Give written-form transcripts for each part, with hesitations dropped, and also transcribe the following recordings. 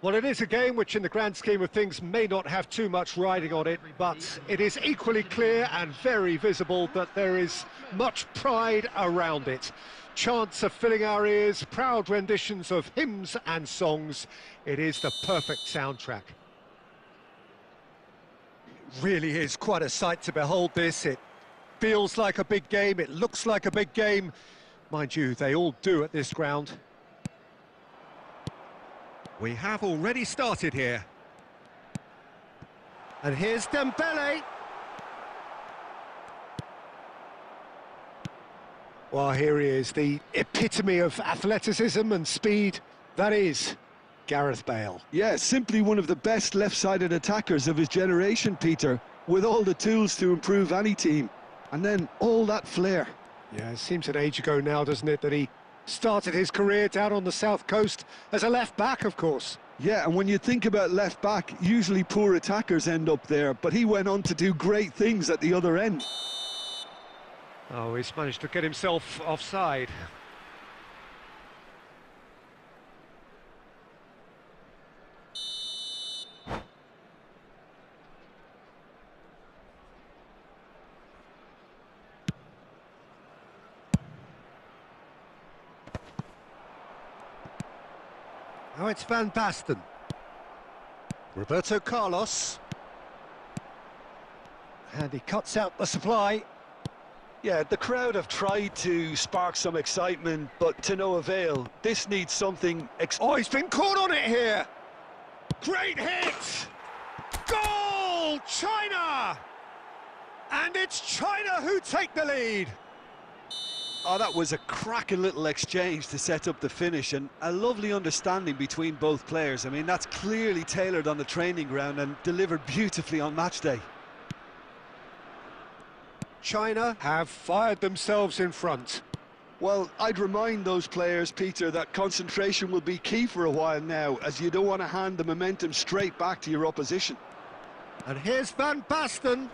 Well, it is a game which in the grand scheme of things may not have too much riding on it, but it is equally clear and very visible that there is much pride around it. Chants are filling our ears, proud renditions of hymns and songs. It is the perfect soundtrack. It really is quite a sight to behold this. It feels like a big game, it looks like a big game. Mind you, they all do at this ground. We have already started here. And here's Dembele. Well, here he is, the epitome of athleticism and speed. That is Gareth Bale. Yeah, simply one of the best left-sided attackers of his generation, Peter, with all the tools to improve any team. And then all that flair. Yeah, it seems an age ago now, doesn't it, that he started his career down on the south coast as a left-back, of course. Yeah, and when you think about left-back, usually poor attackers end up there, but he went on to do great things at the other end. Oh, he's managed to get himself offside. Now it's Van Basten. Roberto Carlos. And he cuts out the supply. Yeah, the crowd have tried to spark some excitement, but to no avail. This needs something... Oh, he's been caught on it here! Great hit! Goal! China! And it's China who take the lead! Oh, that was a cracking little exchange to set up the finish, and a lovely understanding between both players. I mean, that's clearly tailored on the training ground and delivered beautifully on match day. China have fired themselves in front. Well, I'd remind those players, Peter, that concentration will be key for a while now, as you don't want to hand the momentum straight back to your opposition. And here's Van Basten.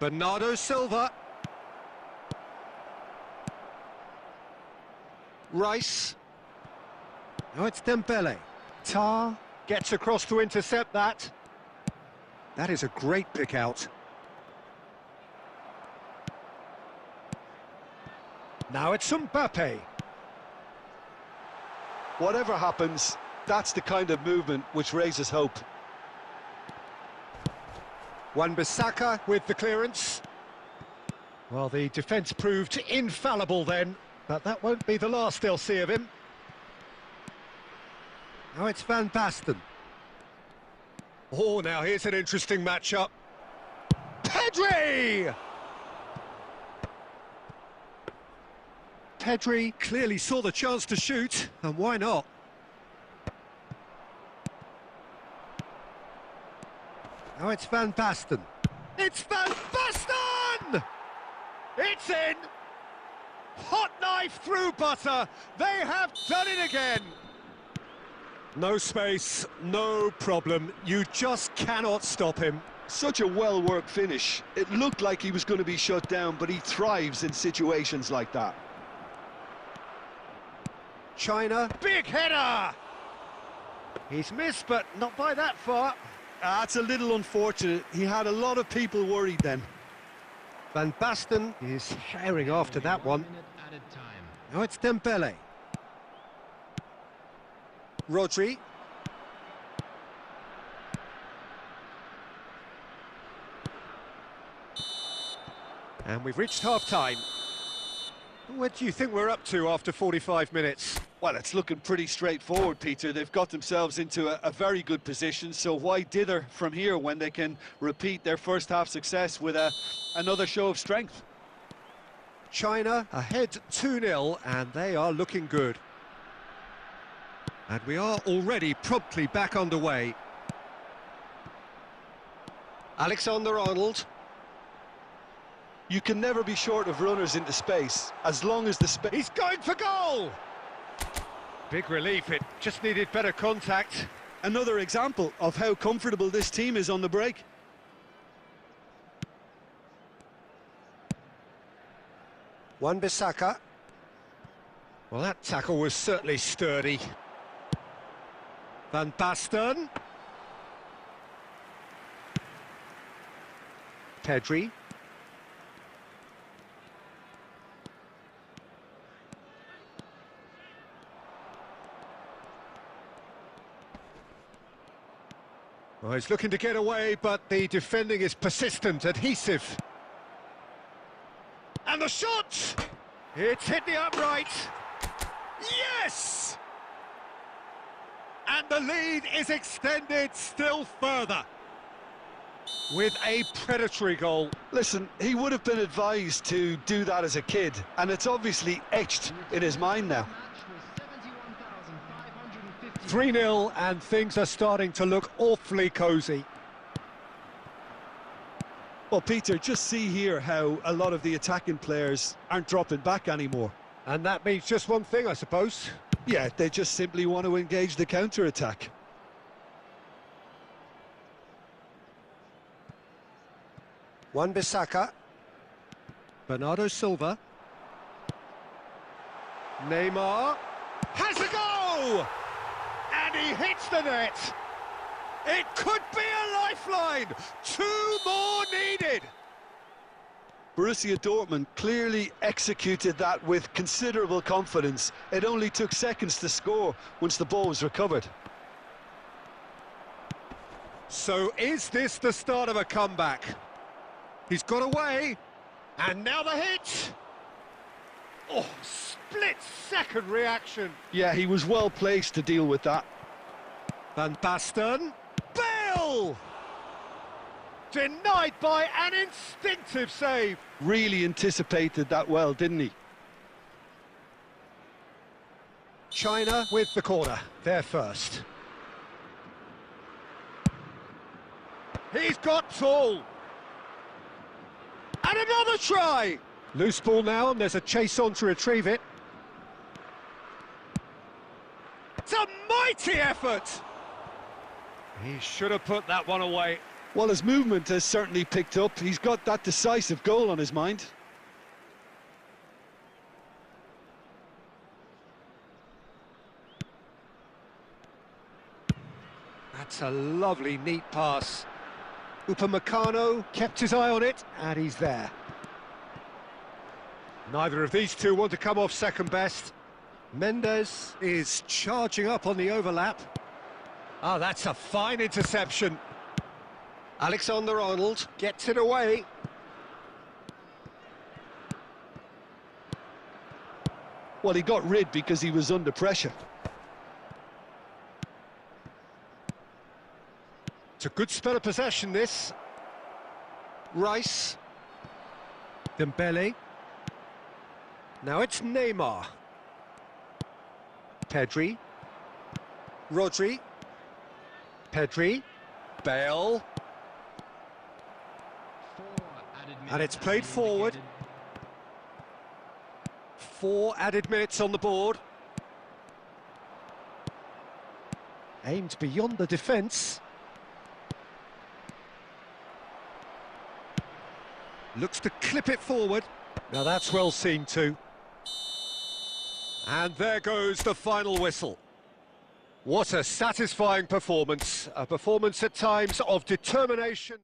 Bernardo Silva. Rice. Now it's Dembele. Tar gets across to intercept that. That is a great pick out. Now it's Mbappe. Whatever happens, that's the kind of movement which raises hope. Wan-Bissaka with the clearance. Well, the defence proved infallible then, but that won't be the last they'll see of him. Now it's Van Basten. Oh, now here's an interesting matchup. Pedri! Pedri clearly saw the chance to shoot, and why not? Now it's Van Basten. It's Van Basten! It's in! Hot knife through butter. They have done it again. No space, no problem. You just cannot stop him. Such a well-worked finish. It looked like he was going to be shut down, but he thrives in situations like that. China, big header! He's missed, but not by that far. That's a little unfortunate. He had a lot of people worried then. Van Basten is herring after that one. Now it's Dembele. Rodri. And we've reached half-time. What do you think we're up to after 45 minutes? Well, it's looking pretty straightforward, Peter. They've got themselves into a very good position, so why dither from here when they can repeat their first half success with another show of strength? China ahead 2-0, and they are looking good. And we are already promptly back underway. Alexander-Arnold. You can never be short of runners into space, as long as the space... He's going for goal! Big relief, it just needed better contact. Another example of how comfortable this team is on the break. Wan-Bissaka. Well, that tackle was certainly sturdy. Van Basten. Pedri. Well, he's looking to get away, but the defending is persistent, adhesive. And the shot! It's hit the upright. Yes! And the lead is extended still further with a predatory goal. Listen, he would have been advised to do that as a kid, and it's obviously etched in his mind now. 3-0, and things are starting to look awfully cosy. Well, Peter, just see here how a lot of the attacking players aren't dropping back anymore. And that means just one thing, I suppose. Yeah, they just simply want to engage the counter-attack. Wan-Bissaka. Bernardo Silva. Neymar. Has a go! And he hits the net. It could be a lifeline. 2 more needed. Borussia Dortmund clearly executed that with considerable confidence. It only took seconds to score once the ball was recovered. So is this the start of a comeback? He's got away, and now the hit! Oh, split-second reaction. Yeah, he was well placed to deal with that. Van Basten, Bale! Denied by an instinctive save. Really anticipated that well, didn't he? China with the corner, they're first. He's got tall. And another try! Loose ball now, and there's a chase on to retrieve it. It's a mighty effort! He should have put that one away. Well, his movement has certainly picked up. He's got that decisive goal on his mind. That's a lovely, neat pass. Upamecano kept his eye on it, and he's there. Neither of these two want to come off second best. Mendes is charging up on the overlap. Oh, that's a fine interception. Alexander-Arnold gets it away. Well, he got rid because he was under pressure. It's a good spell of possession, this. Rice. Dembele. Now it's Neymar. Pedri. Rodri. Pedri. Bale. And it's played forward. 4 added minutes on the board. Aimed beyond the defence. Looks to clip it forward. Now that's well seen too. And there goes the final whistle. What a satisfying performance. A performance at times of determination.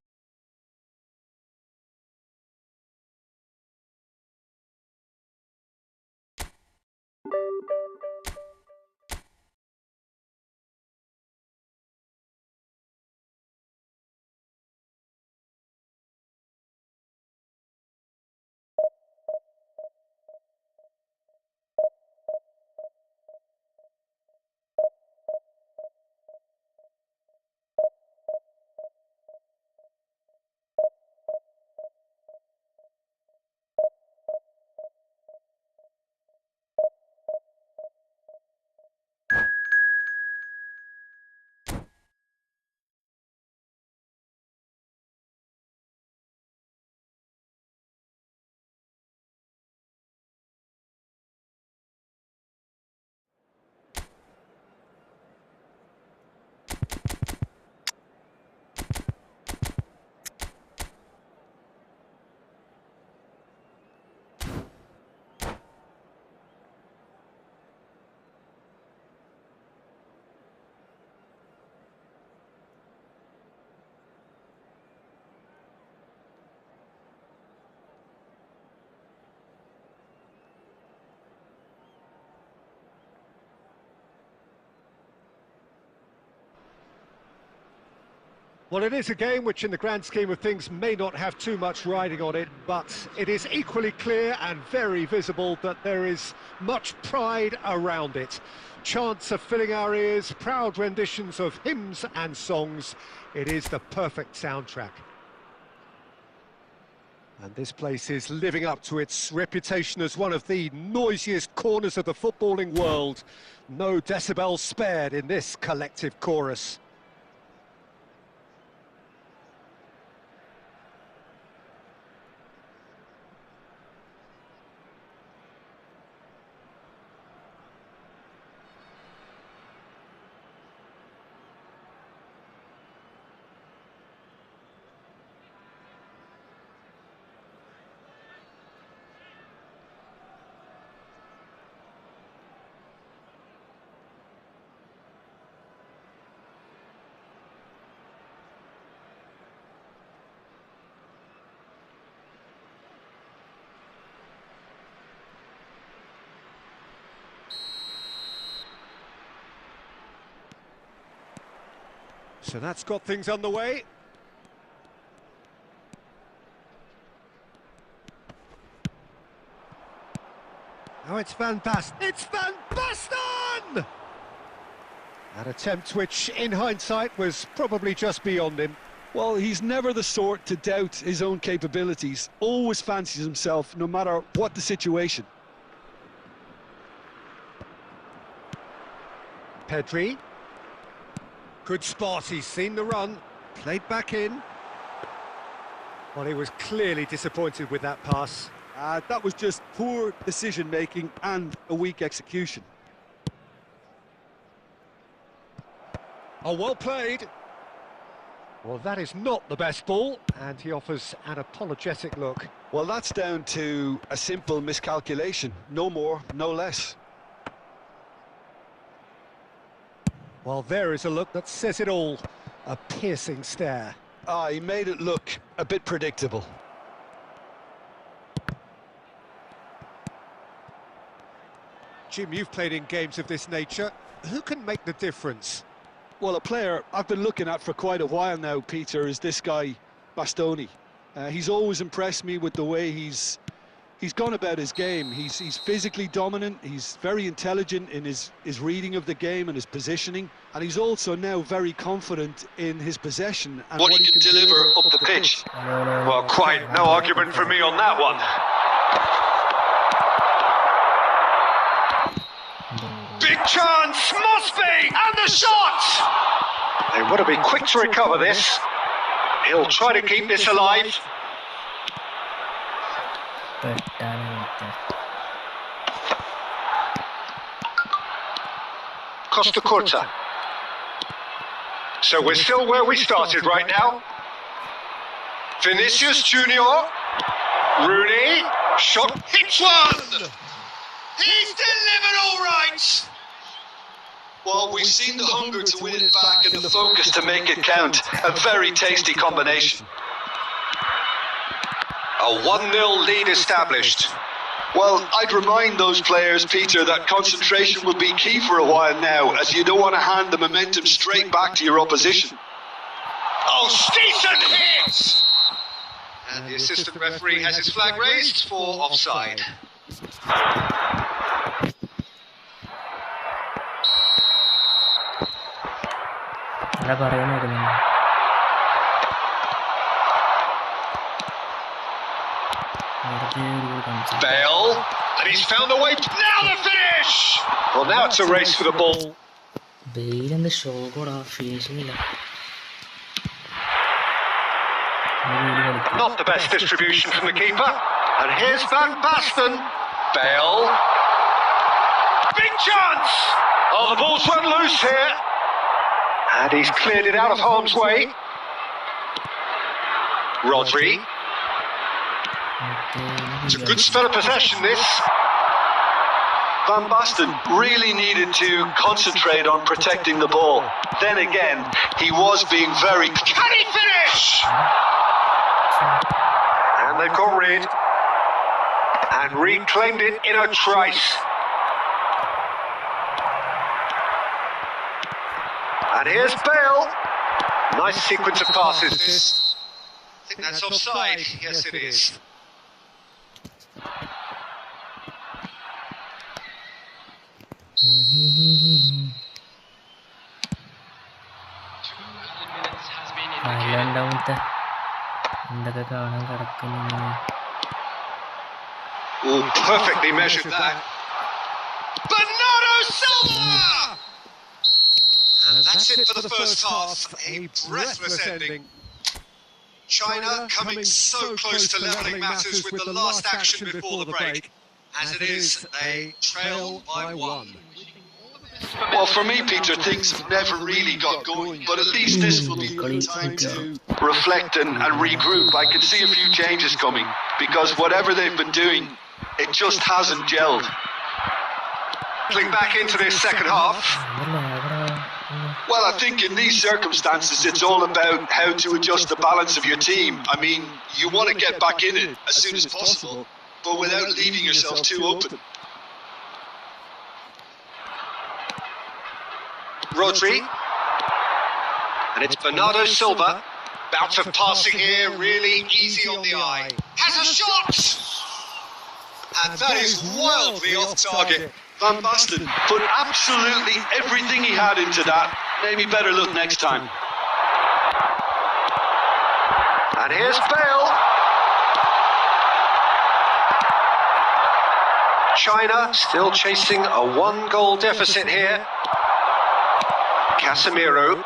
Well, it is a game which in the grand scheme of things may not have too much riding on it, but it is equally clear and very visible that there is much pride around it. Chants are filling our ears, proud renditions of hymns and songs. It is the perfect soundtrack. And this place is living up to its reputation as one of the noisiest corners of the footballing world. No decibels spared in this collective chorus. So that's got things underway. Oh, it's Van Basten. It's Van Basten! An attempt which, in hindsight, was probably just beyond him. Well, he's never the sort to doubt his own capabilities. Always fancies himself, no matter what the situation. Pedri. Good spot, he's seen the run. Played back in. Well, he was clearly disappointed with that pass. That was just poor decision-making and a weak execution. Oh, well played. Well, that is not the best ball, and he offers an apologetic look. Well, that's down to a simple miscalculation. No more, no less. Well, there is a look that says it all. A piercing stare. He made it look a bit predictable. Jim, you've played in games of this nature. Who can make the difference? Well, a player I've been looking at for quite a while now, Peter, is this guy, Bastoni. He's always impressed me with the way he's gone about his game. He's physically dominant, he's very intelligent in his reading of the game and his positioning, and he's also now very confident in his possession and what he can deliver up the pitch. Well, quite no argument from me on that one. Big chance, must be, and the shot! They would have been quick to recover this. He'll try to keep this alive. Costa Curta. So we're still where we started right now. Vinicius Junior. Rooney. Shot. Hits one! He's delivered all right! Well, we've seen the hunger to win it back and the focus to make it count. A very tasty combination. A 1-0 lead established. Well, I'd remind those players, Peter, that concentration will be key for a while now, as you don't want to hand the momentum straight back to your opposition. Oh, decent hit! And the assistant referee has his flag raised for offside. Bale, and he's found a way. Now the finish! Well, now it's a race for the ball. Bale and the show got off finishing. Not the best distribution from the keeper. And here's Van Basten. Bale. Big chance! Oh, the ball's run loose here. And he's cleared it out of harm's way. Rodri. It's a good spell of possession, this. Van Basten really needed to concentrate on protecting the ball. Then again, he was being very... Can he finish? And they've got rid. And reclaimed it in a trice. And here's Bale. Nice sequence of passes, this. I think that's offside. Yes, it is. Oh, perfectly measured that. Bernardo Silva! And that's it for the first half. A breathless ending. China coming so close to levelling matters with the last action before the break. As it is, they trail by 1. Well, for me, Peter, things have never really got going, but at least this will be good time to reflect and regroup. I can see a few changes coming, because whatever they've been doing, it just hasn't gelled. Pulling back into this second half. Well, I think in these circumstances, it's all about how to adjust the balance of your team. I mean, you want to get back in it as soon as possible, but without leaving yourself too open. Rodri. And it's Bernardo Silva. Bounce of passing here, really easy on the eye. Has a shot! And that is wildly off target. Van Basten put absolutely everything he had into that. Maybe better look next time. And here's Bale. China still chasing a 1-goal deficit here. Casemiro.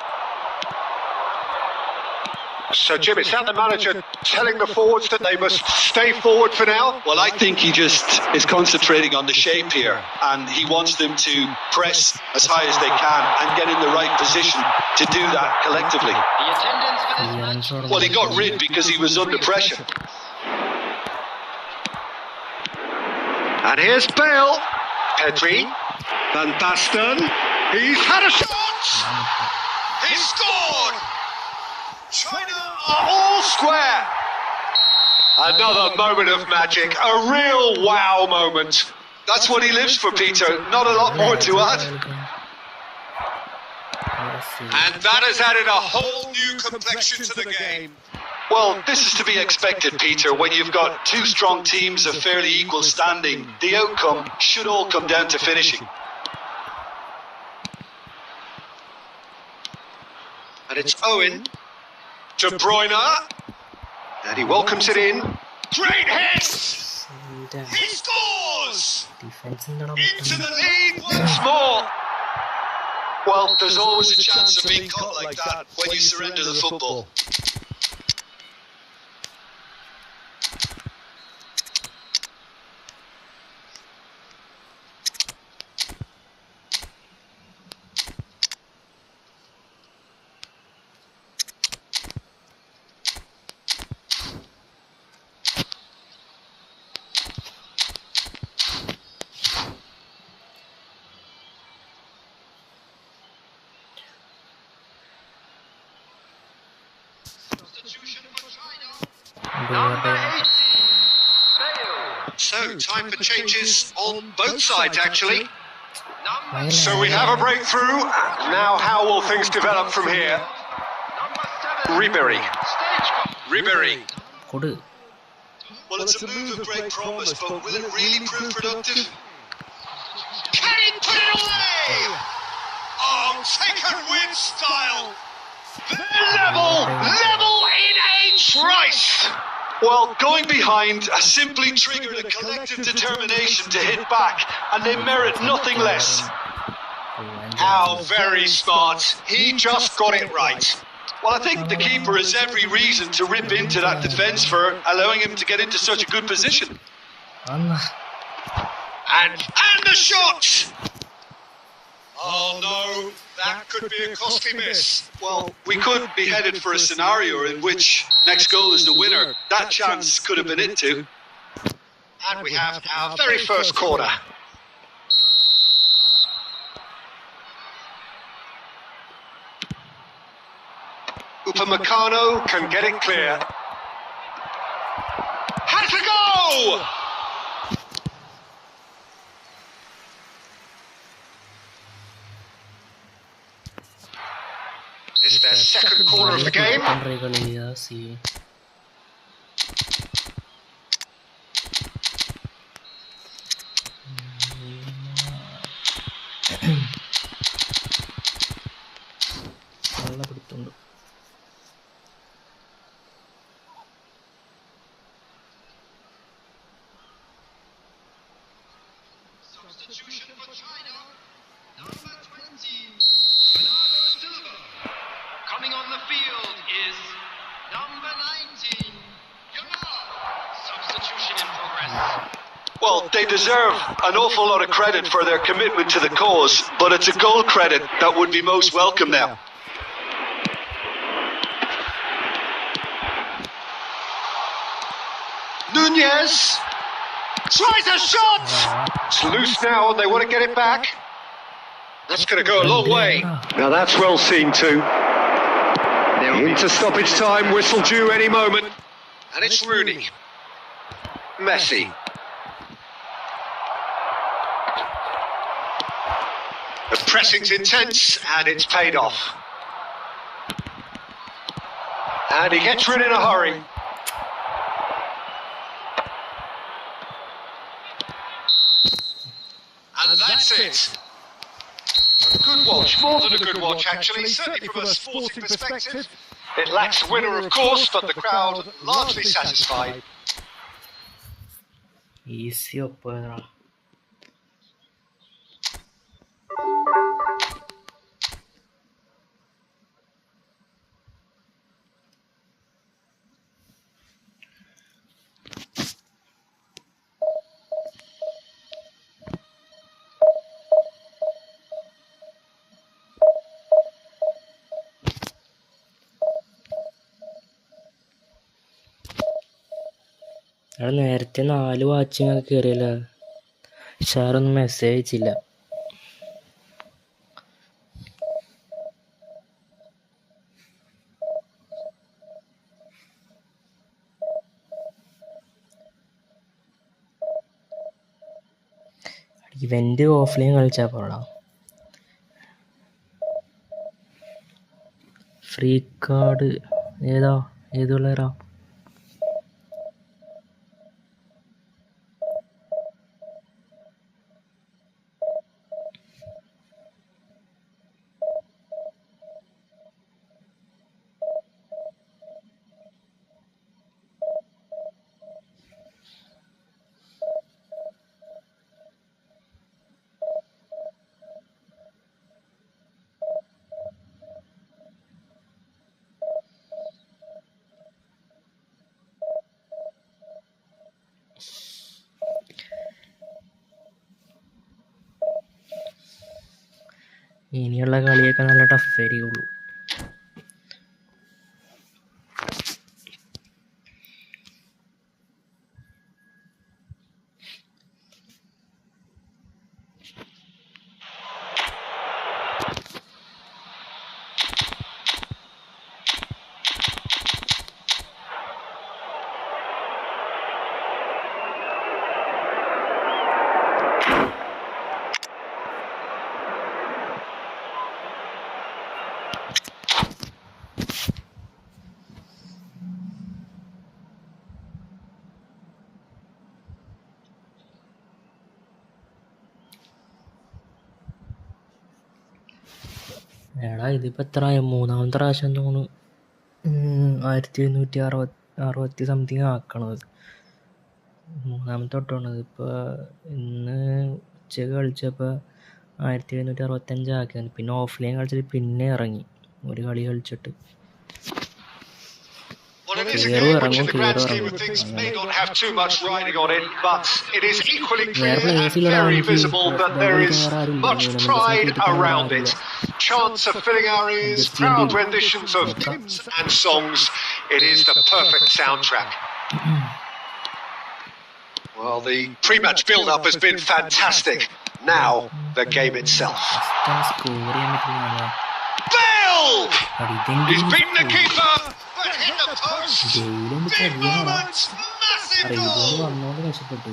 So, Jim, is that the manager telling the forwards that they must stay forward for now? Well, I think he just is concentrating on the shape here, and he wants them to press as high as they can and get in the right position to do that collectively. Well, he got rid because he was under pressure. And here's Bale. Pedri. Van Basten. He's had a shot! He scored! China are all square. Another moment of magic, a real wow moment. That's what he lives for, Peter. Not a lot more to add. And that has added a whole new complexion to the game. Well, this is to be expected, Peter. When you've got two strong teams of fairly equal standing, the outcome should all come down to finishing. And it's Owen. De Bruyne. And he welcomes it in. Great hit! He scores! Into the lead once more. Well, there's always a chance of being caught like that when you surrender the football. So, time for changes on both sides, actually. So we have a breakthrough. Now, how will things develop from here? Ribery. Well, it's a move of great promise, but will it really prove productive? Can he put it away? Oh, take and win style. Level in a trice. Well, going behind has simply triggered a collective determination to hit back, and they merit nothing less. How very smart. He just got it right. Well, I think the keeper has every reason to rip into that defence for allowing him to get into such a good position. And the shot! Oh no, that could be a costly miss. Well, we could be headed for a scenario in which next goal is the winner. That chance could have been it too. And we have our very first corner. Upamecano can get it clear. Has to go! It's their second corner of the game. Substitution for China. Number 20, Bernardo Silva. Coming on the field is number 19, Substitution in progress. Well, they deserve an awful lot of credit for their commitment to the cause, but it's a goal credit that would be most welcome now. Nunez tries a shot! It's loose now, they want to get it back. That's going to go a long way. Now that's well seen too. Into stoppage time, whistle due any moment. And it's Rooney. Messi. The pressing's intense and it's paid off. And he gets rid in a hurry. And that's it. A good watch, more than a good watch actually, certainly from a sporting perspective. It lacks a winner of course, but the crowd largely satisfied. Easy opera. അവിടെ നേരത്തെ 4 watching ഒക്കെ കയറിയല്ലോ. ഷാറൊന്നും message അയച്ചില്ല. Event offline കളിച്ചാൽ പോടാ. Free card ഏതുള്ളേറാ? ഇനിയുള്ള കളിയൊക്കെ നല്ല ടഫായിരിക്കുള്ളൂ. എടാ ഇതിപ്പോൾ എത്രയാ? 3ാമത്തെ പ്രാവശ്യം തോന്നുന്നു 1760 സംതിങ് ആക്കണത്. 3ാമത്തെ തൊട്ടാണത്. ഇപ്പോൾ ഇന്ന് ഉച്ചക്ക് കളിച്ചപ്പോൾ 1765 ആക്കിയത്. പിന്നെ ഓഫ്ലൈൻ കളിച്ചിട്ട് പിന്നെ ഇറങ്ങി ഒരു കളി കളിച്ചിട്ട്. Well, it is a game which in the grand scheme of things may not have too much riding on it, but it is equally clear and very visible that there is much pride around it. Chants are filling our ears, proud renditions of hymns and songs. It is the perfect soundtrack. Well, the pre-match build-up has been fantastic. Now, the game itself. Bale! He's beaten the keeper! But hit the post! Big moment! Massive goal!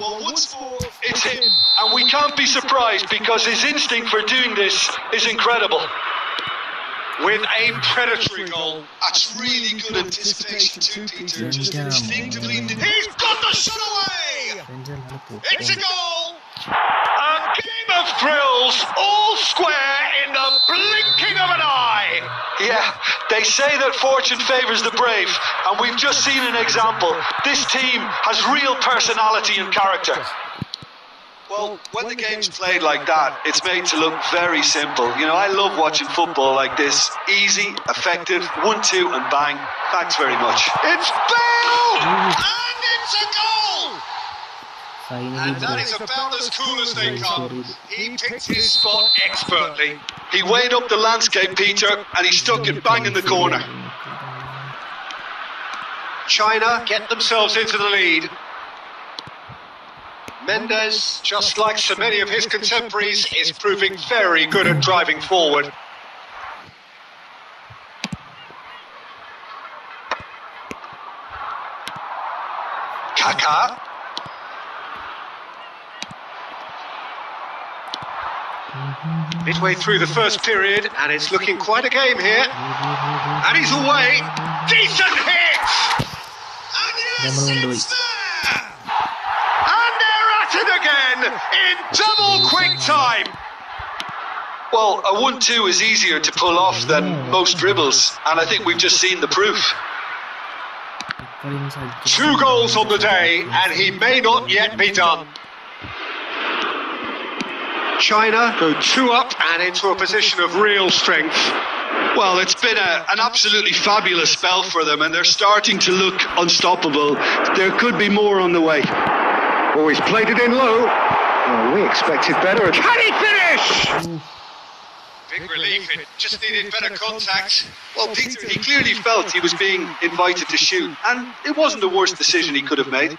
Well, once more, it's him. And we can't be surprised because his instinct for doing this is incredible. With a predatory goal. That's really good anticipation too, Peter. Just instinctively... He's got the shot away! It's a goal! A game of thrills, all square in the blinking of an eye. Yeah, they say that fortune favours the brave, and we've just seen an example. This team has real personality and character. Well, when the game's played like that, it's made to look very simple. You know, I love watching football like this. Easy, effective, 1-2 and bang. Thanks very much. It's Bale! And it's a goal! And that is about as cool as they come. He picked his spot expertly. He weighed up the landscape, Peter, and he stuck it bang in the corner. China get themselves into the lead. Mendes, just like so many of his contemporaries, is proving very good at driving forward. Kaka. Midway through the first period, and it's looking quite a game here. And he's away. Decent hit! it! And yes, it's there! And they're at it again in double quick time. Well, a 1-2 is easier to pull off than most dribbles, and I think we've just seen the proof. 2 goals on the day, and he may not yet be done. China go 2 up and into a position of real strength. Well, it's been an absolutely fabulous spell for them, and they're starting to look unstoppable. There could be more on the way. Oh, he's played it in low. Oh, we expected better. Can he finish? Big relief, it just needed better contact. Well, Peter, he clearly felt he was being invited to shoot, and it wasn't the worst decision he could have made.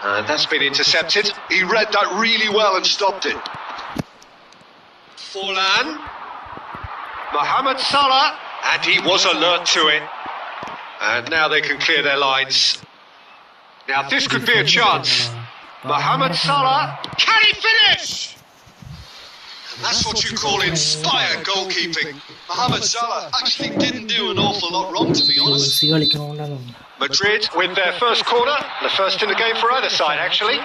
And that's been intercepted. He read that really well and stopped it. Forlan. Mohammed Salah, and he was alert to it. And now they can clear their lines. Now this could be a chance. Mohammed Salah, can he finish? And that's what you call inspired goalkeeping. Mohammed Salah actually didn't do an awful lot wrong, to be honest. Madrid with their first corner, the first in the game for either side actually.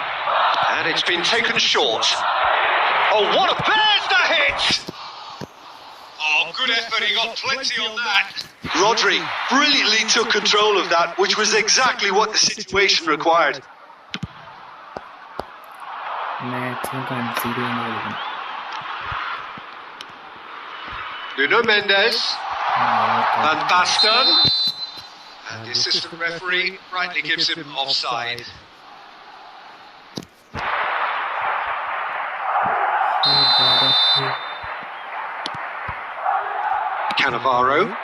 And it's been taken short. Oh, what a there's the hit! Oh, good effort, he got plenty on that. Rodri brilliantly took control of that, which was exactly what the situation required. Nuno Mendes and Baston. And the assistant referee rightly gives him offside. Cannavaro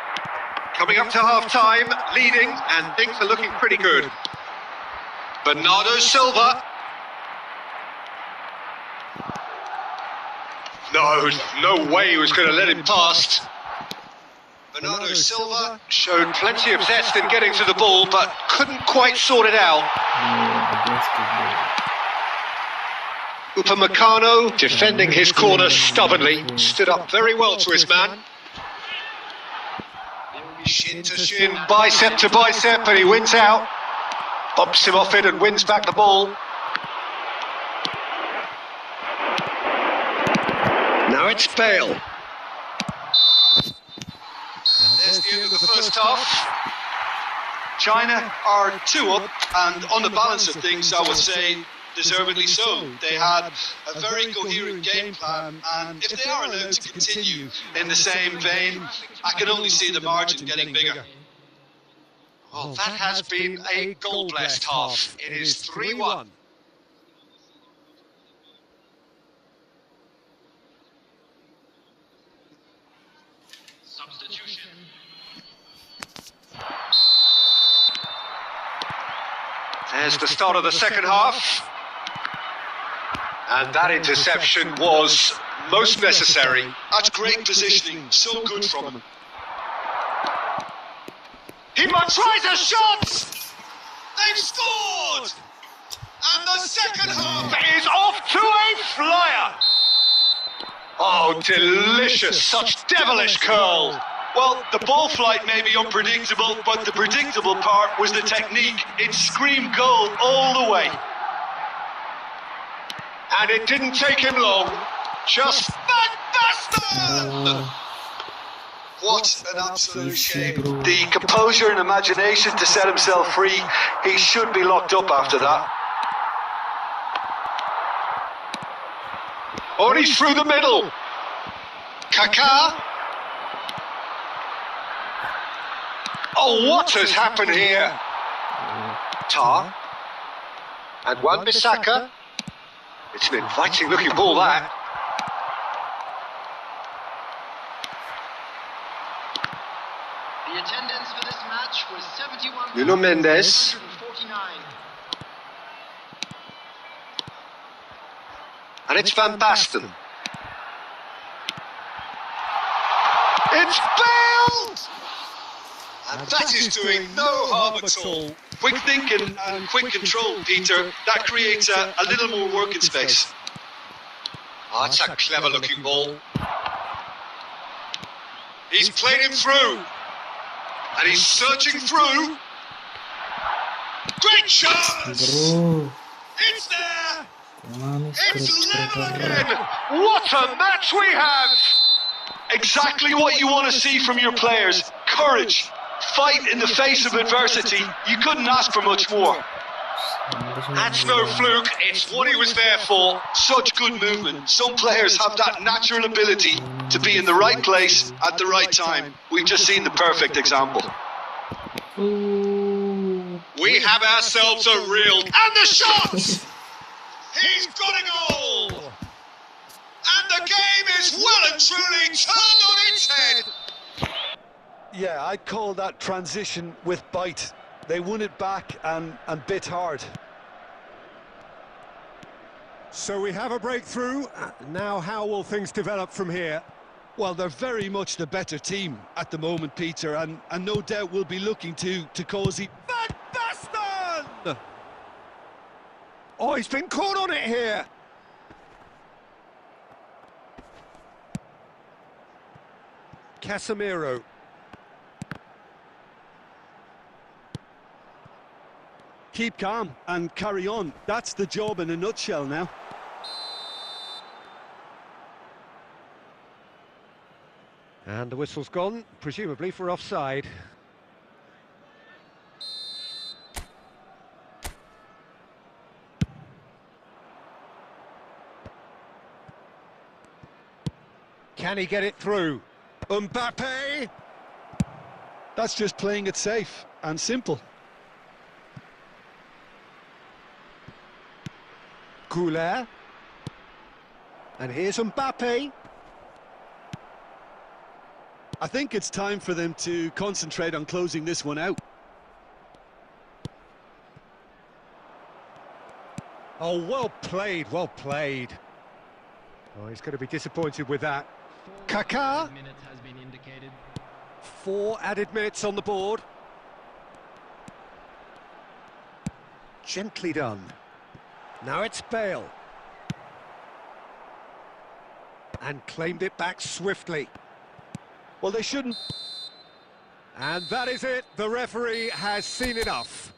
coming up to half-time, leading, and things are looking pretty good. Bernardo Silva. No way he was going to let him past. Bernardo Silva Showed plenty of zest in getting to the ball, but couldn't quite sort it out. Upamecano defending his corner stubbornly, stood up very well to his man. Shin to shin, bicep to bicep, and he wins out. Bumps him off it and wins back the ball. Now it's Bale. There's the end of the first half. China are 2 up, and on the balance of things, I would say deservedly so. They had a very coherent game plan, and if they are allowed to continue in the same vein, I can only see the margin getting bigger. Well, that has been a goal-blessed half. It is 3-1. Substitution. There's the start of the second half. And that interception was most necessary. That's great positioning, so good from him. He tries a shot! They've scored! And the second half Is off to a flyer! Oh, delicious, such devilish curl. Well, the ball flight may be unpredictable, but the predictable part was the technique. It screamed goal all the way. And it didn't take him long. Just fantastic! What an absolute shame. The composure and imagination to set himself free. He should be locked up after that. Oh, and he's through the middle. Kaká. Oh, what has happened here? Tar. And Wan-Bissaka. It's an inviting looking ball, that. The attendance for this match was 71. Nuno Mendes. 149. And it's Van Basten. It's Bale! And that is doing no harm at all. Quick thinking and quick control, Peter. That creates a little more working space. Oh, that's a clever looking ball. He's played him through. And he's searching through. Great shot! Bro. It's there! It's level It's again! What a match we have! Exactly what you want to see from your players. Courage. Fight in the face of adversity. You couldn't ask for much more. That's no fluke, it's what he was there for. Such good movement. Some players have that natural ability to be in the right place at the right time. We've just seen the perfect example. Ooh. We have ourselves a real... And the shot! He's got a goal! And the game is well and truly turned on its head! Yeah, I'd call that transition with bite. They won it back and bit hard. So we have a breakthrough. Now how will things develop from here? Well, they're very much the better team at the moment, Peter, and no doubt will be looking to cause it. Van Basten! Oh, he's been caught on it here. Casemiro. Keep calm and carry on. That's the job in a nutshell now. And the whistle's gone, presumably for offside. Can he get it through? Mbappe! That's just playing it safe and simple. Goulet. And here's Mbappe. I think it's time for them to concentrate on closing this one out. Oh, well played, well played. Oh, he's going to be disappointed with that. Kaká. 4 added minutes on the board. Gently done. Now it's Bale. And claimed it back swiftly. Well, they shouldn't. And that is it. The referee has seen enough.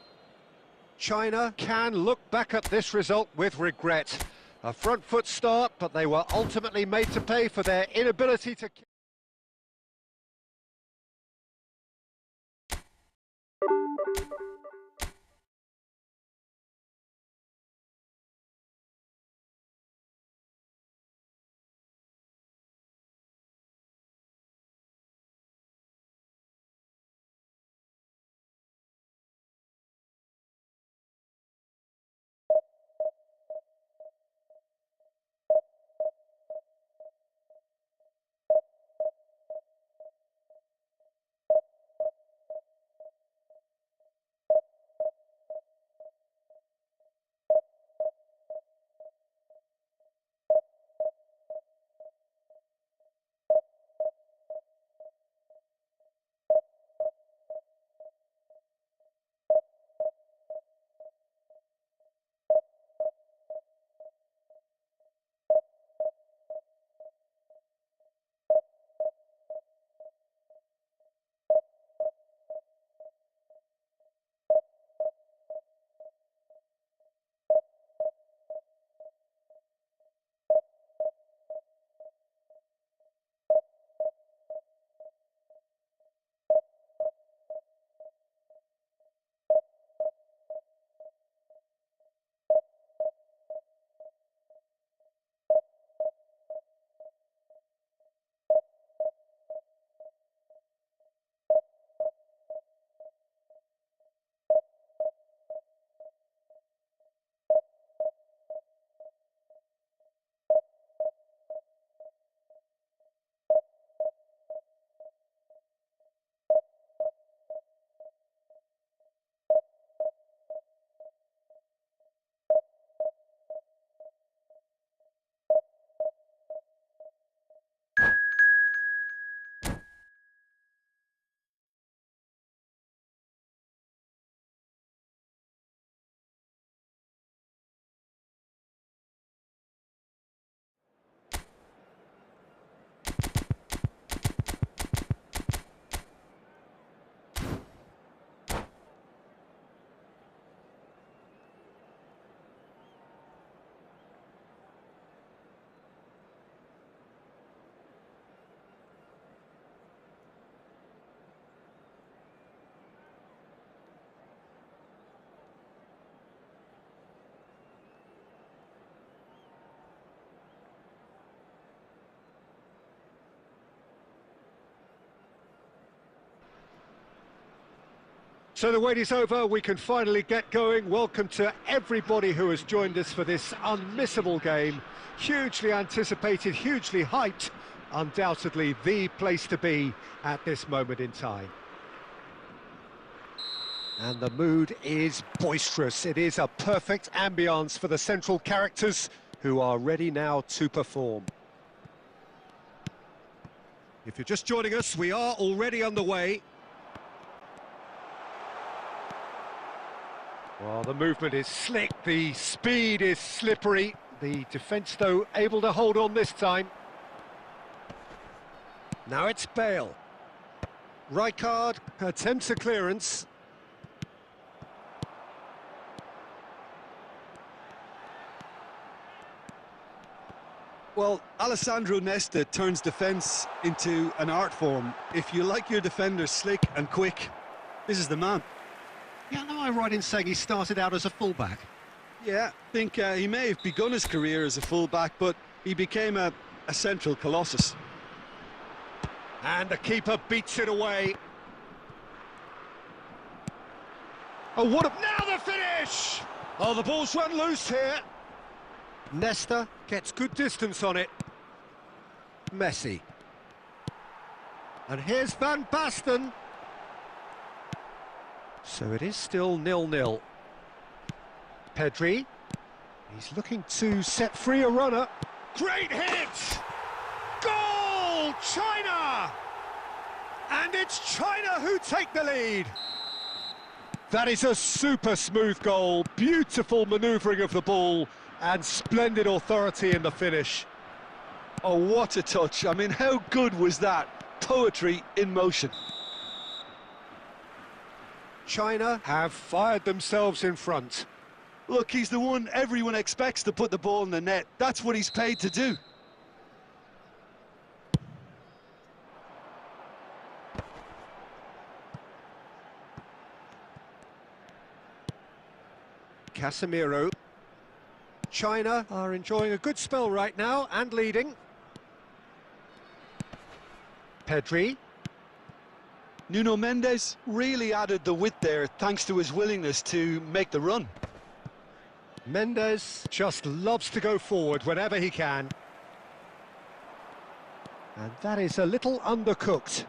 China can look back at this result with regret. A front foot start, but they were ultimately made to pay for their inability to... So the wait is over, we can finally get going. Welcome to everybody who has joined us for this unmissable game. Hugely anticipated, hugely hyped, undoubtedly the place to be at this moment in time. And the mood is boisterous. It is a perfect ambience for the central characters who are ready now to perform. If you're just joining us, we are already underway. Well, the movement is slick, the speed is slippery. The defence, though, able to hold on this time. Now it's Bale. Rijkaard attempts a clearance. Well, Alessandro Nesta turns defence into an art form. If you like your defenders slick and quick, this is the man. Yeah, am I right in saying he started out as a fullback? Yeah, I think he may have begun his career as a fullback, but he became a central colossus. And the keeper beats it away. Oh, what a... Now the finish! Oh, the ball's run loose here. Nesta gets good distance on it. Messi. And here's Van Basten. So it is still 0-0. Pedri. He's looking to set free a runner. Great hit! Goal! China! And it's China who take the lead. That is a super smooth goal. Beautiful manoeuvring of the ball and splendid authority in the finish. Oh, what a touch. I mean, how good was that? Poetry in motion. China have fired themselves in front. Look, he's the one everyone expects to put the ball in the net. That's what he's paid to do. Casemiro. China are enjoying a good spell right now and leading. Pedri. Nuno Mendes really added the width there thanks to his willingness to make the run. Mendes just loves to go forward whenever he can. And that is a little undercooked.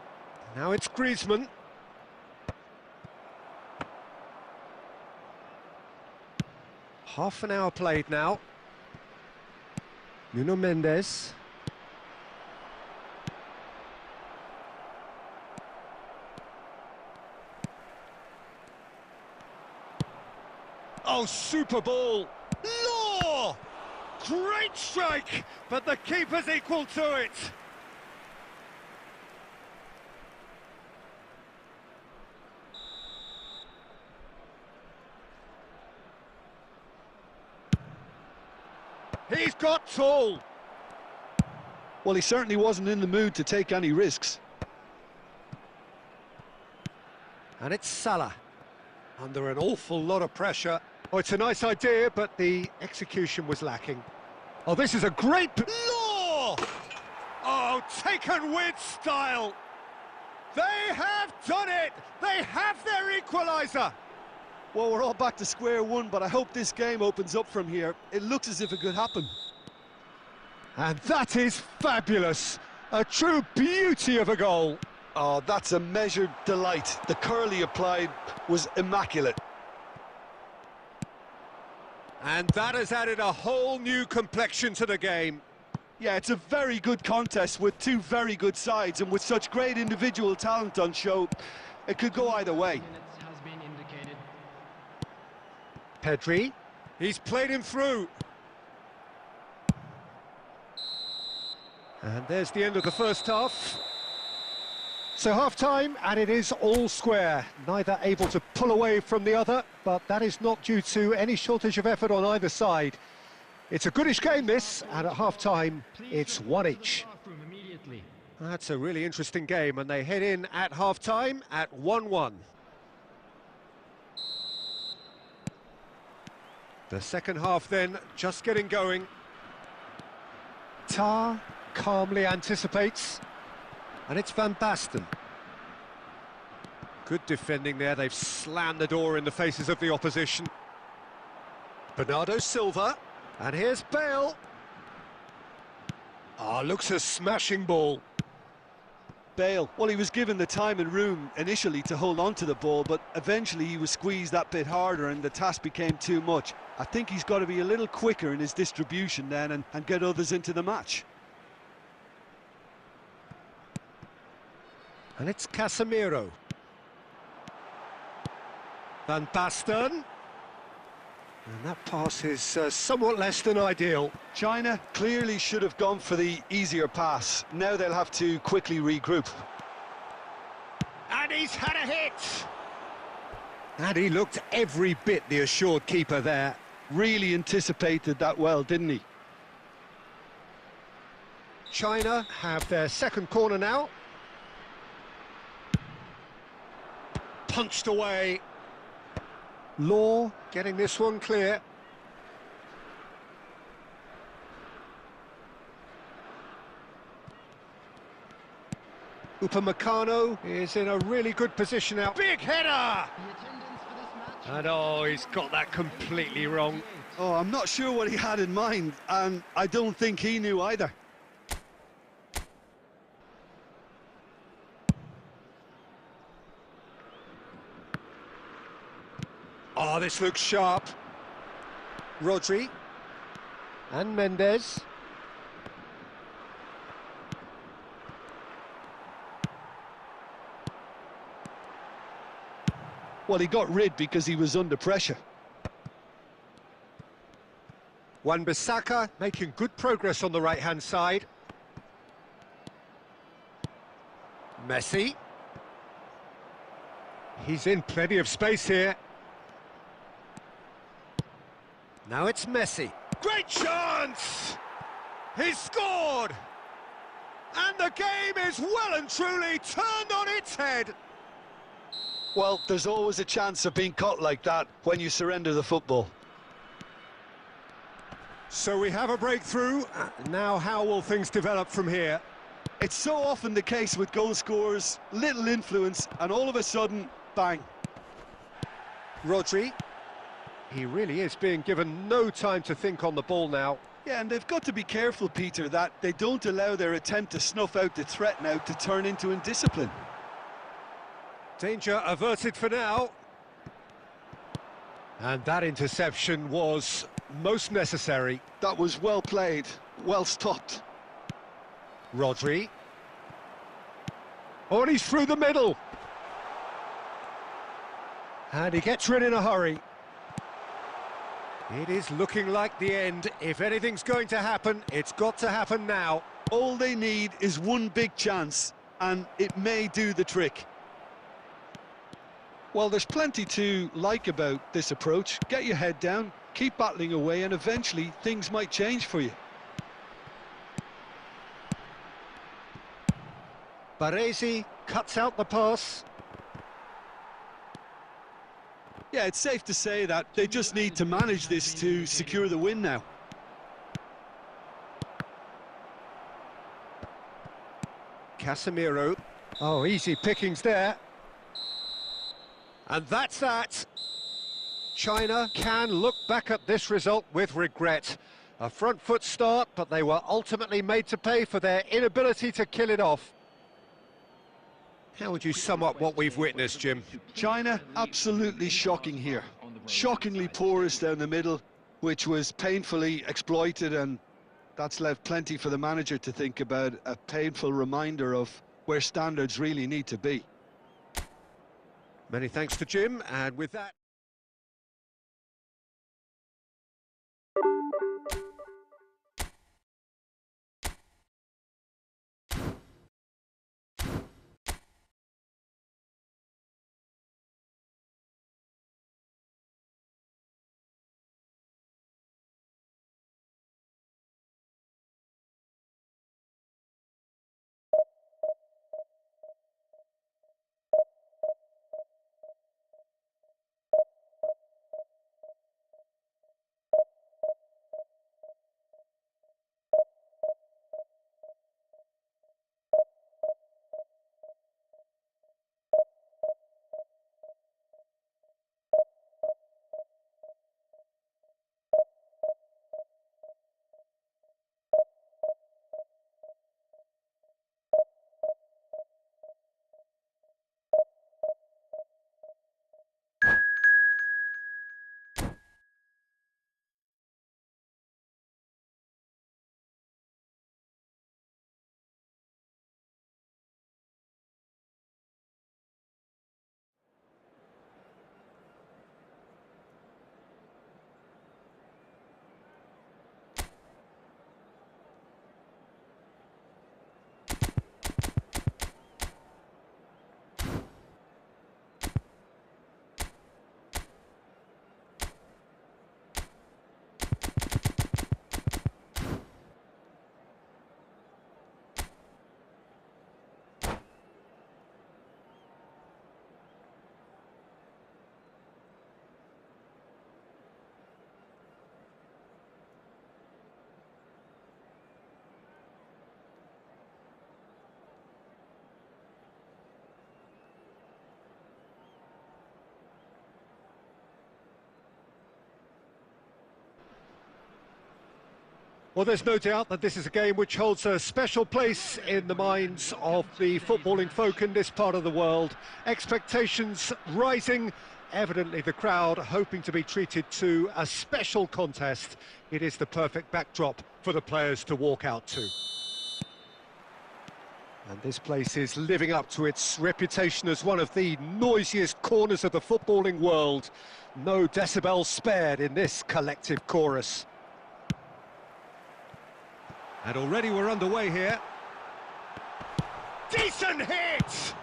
Now it's Griezmann. Half an hour played now. Nuno Mendes. Oh, super ball! Law! Great strike, but the keeper's equal to it. He's got tall. Well, he certainly wasn't in the mood to take any risks. And it's Salah. Under an awful lot of pressure. Oh, it's a nice idea, but the execution was lacking. Oh, this is a great... Law! Oh, taken with style. They have done it! They have their equaliser! Well, we're all back to square one, but I hope this game opens up from here. It looks as if it could happen. And that is fabulous. A true beauty of a goal. Oh, that's a measured delight. The curl he applied was immaculate. And that has added a whole new complexion to the game. Yeah, it's a very good contest with two very good sides, and with such great individual talent on show, it could go either way. Pedri, he's played him through. And there's the end of the first half. So half-time, and it is all square. Neither able to pull away from the other, but that is not due to any shortage of effort on either side. It's a goodish game, this, and at half-time, it's one each. That's a really interesting game, and they head in at half-time at 1-1. The second half then, just getting going. Tar calmly anticipates, and it's Van Basten. Good defending there. They've slammed the door in the faces of the opposition. Bernardo Silva. And here's Bale. Ah, looks a smashing ball. Bale, well, he was given the time and room initially to hold on to the ball, but eventually he was squeezed that bit harder and the task became too much. I think he's got to be a little quicker in his distribution then and get others into the match. And it's Casemiro. Van Basten. And that pass is somewhat less than ideal. China clearly should have gone for the easier pass. Now they'll have to quickly regroup. And he's had a hit! And he looked every bit the assured keeper there. Really anticipated that well, didn't he? China have their second corner now. Punched away. Law getting this one clear. Upamecano is in a really good position now. Big header! And oh, he's got that completely wrong. Oh, I'm not sure what he had in mind, and I don't think he knew either. Oh, this looks sharp. Rodri. And Mendes. Well, he got rid because he was under pressure. Wan-Bissaka making good progress on the right-hand side. Messi. He's in plenty of space here. Now it's Messi. Great chance! He's scored! And the game is well and truly turned on its head. Well, there's always a chance of being caught like that when you surrender the football. So we have a breakthrough. Now how will things develop from here? It's so often the case with goal scorers, little influence, and all of a sudden, bang. Rodri. He really is being given no time to think on the ball now. Yeah, and they've got to be careful, Peter, that they don't allow their attempt to snuff out the threat now to turn into indiscipline. Danger averted for now. And that interception was most necessary. That was well played, well stopped. Rodri. Oh, and he's through the middle. And he gets rid in a hurry. It is looking like the end. If anything's going to happen, it's got to happen now. All they need is one big chance, and it may do the trick. Well, there's plenty to like about this approach. Get your head down, keep battling away, and eventually things might change for you. Baresi cuts out the pass. Yeah, it's safe to say that they just need to manage this to secure the win now. Casemiro. Oh, easy pickings there. And that's that. China can look back at this result with regret. A front foot start, but they were ultimately made to pay for their inability to kill it off. How would you sum up what we've witnessed, Jim? China, absolutely shocking here. Shockingly porous down the middle, which was painfully exploited, and that's left plenty for the manager to think about. A painful reminder of where standards really need to be. Many thanks to Jim, and with that... Well, there's no doubt that this is a game which holds a special place in the minds of the footballing folk in this part of the world. Expectations rising, evidently the crowd hoping to be treated to a special contest. It is the perfect backdrop for the players to walk out to. And this place is living up to its reputation as one of the noisiest corners of the footballing world. No decibels spared in this collective chorus. And already we're underway here. Decent hit!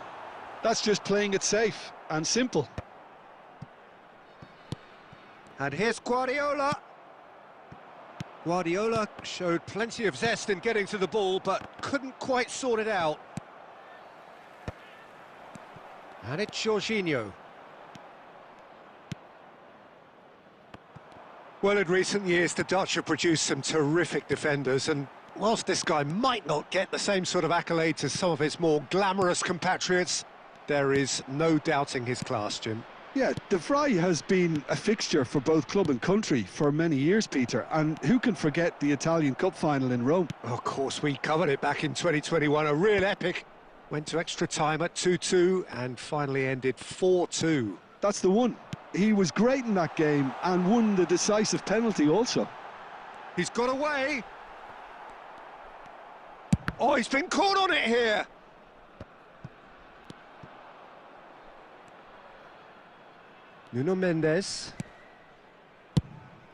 That's just playing it safe and simple. And here's Guardiola. Guardiola showed plenty of zest in getting to the ball, but couldn't quite sort it out. And it's Jorginho. Well, in recent years, the Dutch have produced some terrific defenders, and whilst this guy might not get the same sort of accolades as some of his more glamorous compatriots, there is no doubting his class, Jim. Yeah, De Vrij has been a fixture for both club and country for many years, Peter, and who can forget the Italian Cup final in Rome? Of course, we covered it back in 2021, a real epic. Went to extra time at 2-2 and finally ended 4-2. That's the one. He was great in that game and won the decisive penalty also. He's got away. Oh, he's been caught on it here. Nuno Mendes.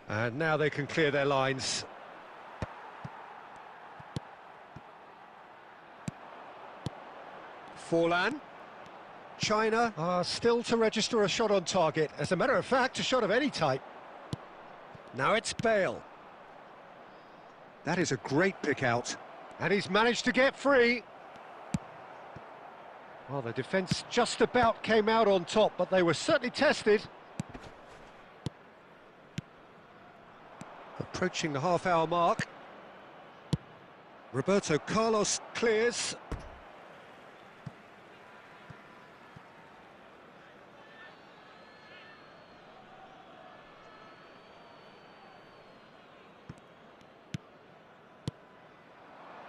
And now they can clear their lines. Forlan. China are still to register a shot on target. As a matter of fact, a shot of any type. Now it's Bale. That is a great pick out. And he's managed to get free. Well, the defence just about came out on top, but they were certainly tested. Approaching the half-hour mark. Roberto Carlos clears.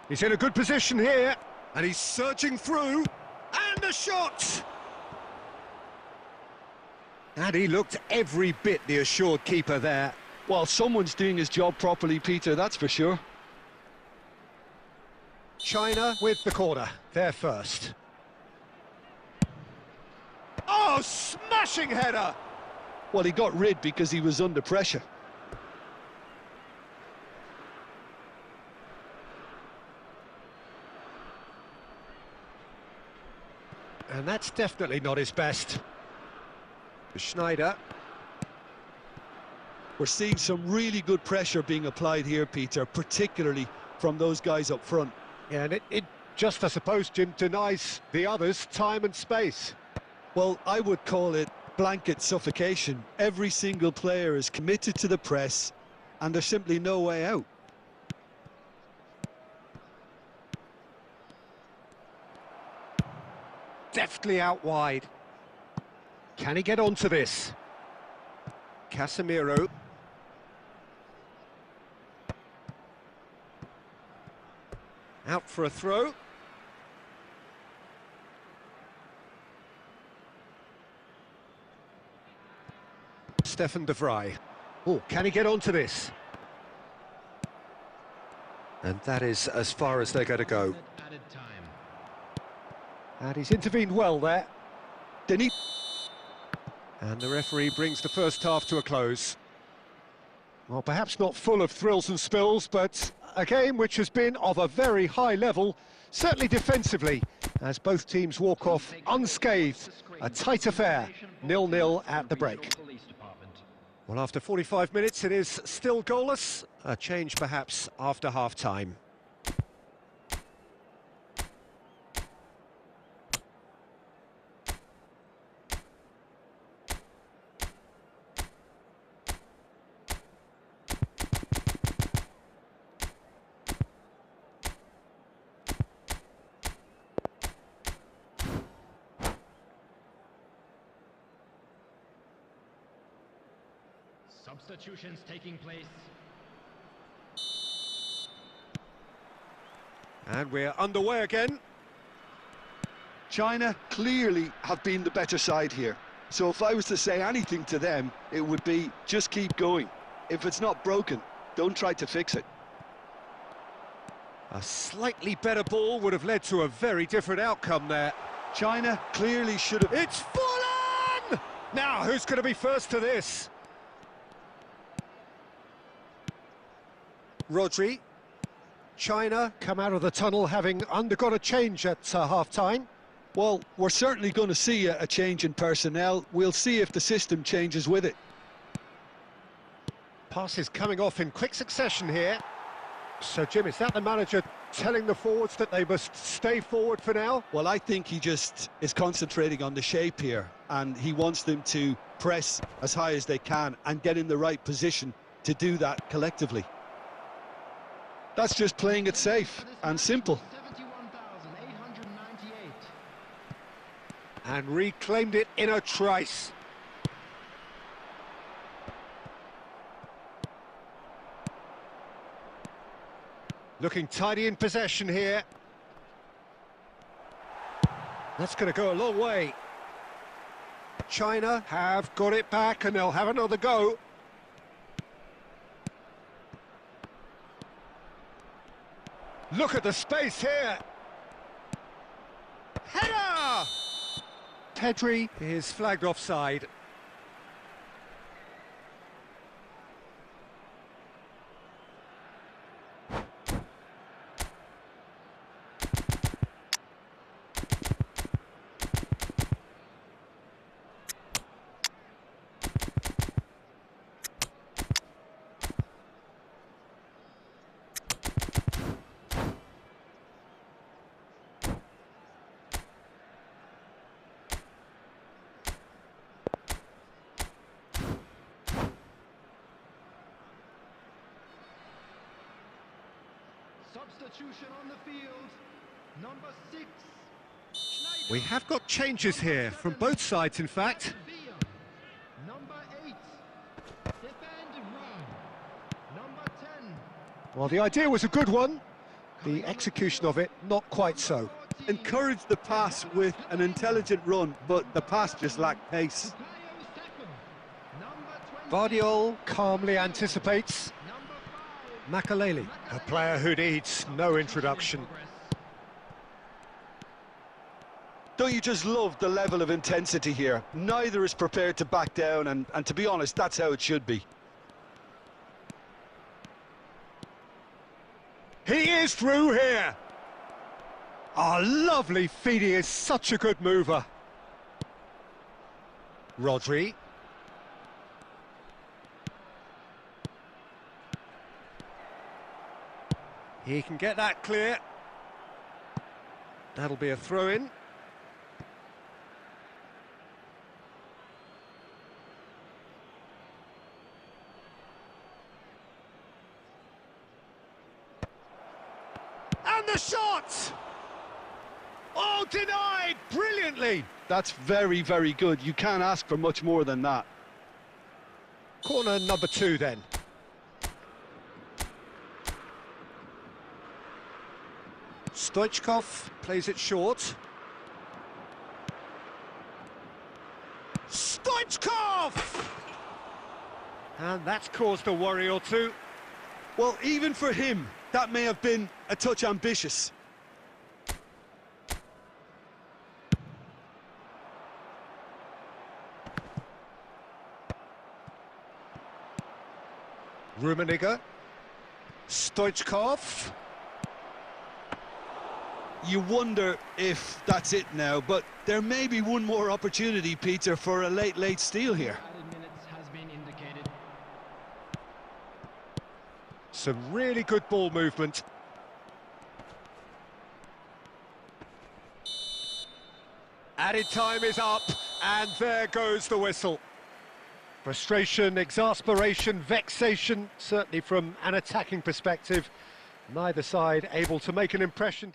He's in a good position here, and he's surging through, and a shot! And he looked every bit the assured keeper there. Well, someone's doing his job properly, Peter, that's for sure. China with the corner, they're first. Oh, smashing header! Well, he got rid because he was under pressure. And that's definitely not his best. Schneider. We're seeing some really good pressure being applied here, Peter, particularly from those guys up front. Yeah, and it just, I suppose, Jim, denies the others time and space. Well, I would call it blanket suffocation. Every single player is committed to the press, and there's simply no way out. Deftly out wide. Can he get onto this? Casemiro. Out for a throw. Stefan De Vrij. Oh, can he get onto this? And that is as far as they're going to go. And he's intervened well there. Denis. And the referee brings the first half to a close. Well, perhaps not full of thrills and spills, but a game which has been of a very high level, certainly defensively, as both teams walk off unscathed. A tight affair, 0-0 at the break. Well, after 45 minutes, it is still goalless. A change, perhaps, after half-time. Substitutions taking place. And we're underway again. China clearly have been the better side here. So if I was to say anything to them, it would be just keep going. If it's not broken, don't try to fix it. A slightly better ball would have led to a very different outcome there. China clearly should have... It's fallen! Now, who's going to be first to this? Rodri. China come out of the tunnel having undergone a change at half-time. Well, we're certainly going to see a change in personnel. We'll see if the system changes with it. Passes coming off in quick succession here. So, Jim, is that the manager telling the forwards that they must stay forward for now? Well, I think he just is concentrating on the shape here, and he wants them to press as high as they can and get in the right position to do that collectively. That's just playing it safe and simple. 71,898. And reclaimed it in a trice. Looking tidy in possession here. That's going to go a long way. China have got it back and they'll have another go. Look at the space here. Header! Pedri is flagged offside. Substitution on the field, number 6. We have got changes here from both sides, in fact. Number 8. Defend run. Number 10. Well, the idea was a good one. The execution of it, not quite so. Encourage the pass with an intelligent run, but the pass just lacked pace. Vardiol calmly anticipates. Makaleli, a player who needs no introduction. Don't you just love the level of intensity here? Neither is prepared to back down, and to be honest, that's how it should be. He is through here. Oh, lovely feed. He is such a good mover. Rodri. He can get that clear. That'll be a throw-in. And the shot! Oh, denied brilliantly! That's very, very good. You can't ask for much more than that. Corner number 2 then. Stoichkov plays it short. Stoichkov! And that's caused a worry or two. Well, even for him, that may have been a touch ambitious. Rummenigge. Stoichkov. You wonder if that's it now, but there may be one more opportunity, Peter, for a late steal here. Minutes has been indicated. Some really good ball movement. Added time is up, and there goes the whistle. Frustration, exasperation, vexation, certainly from an attacking perspective. Neither side able to make an impression.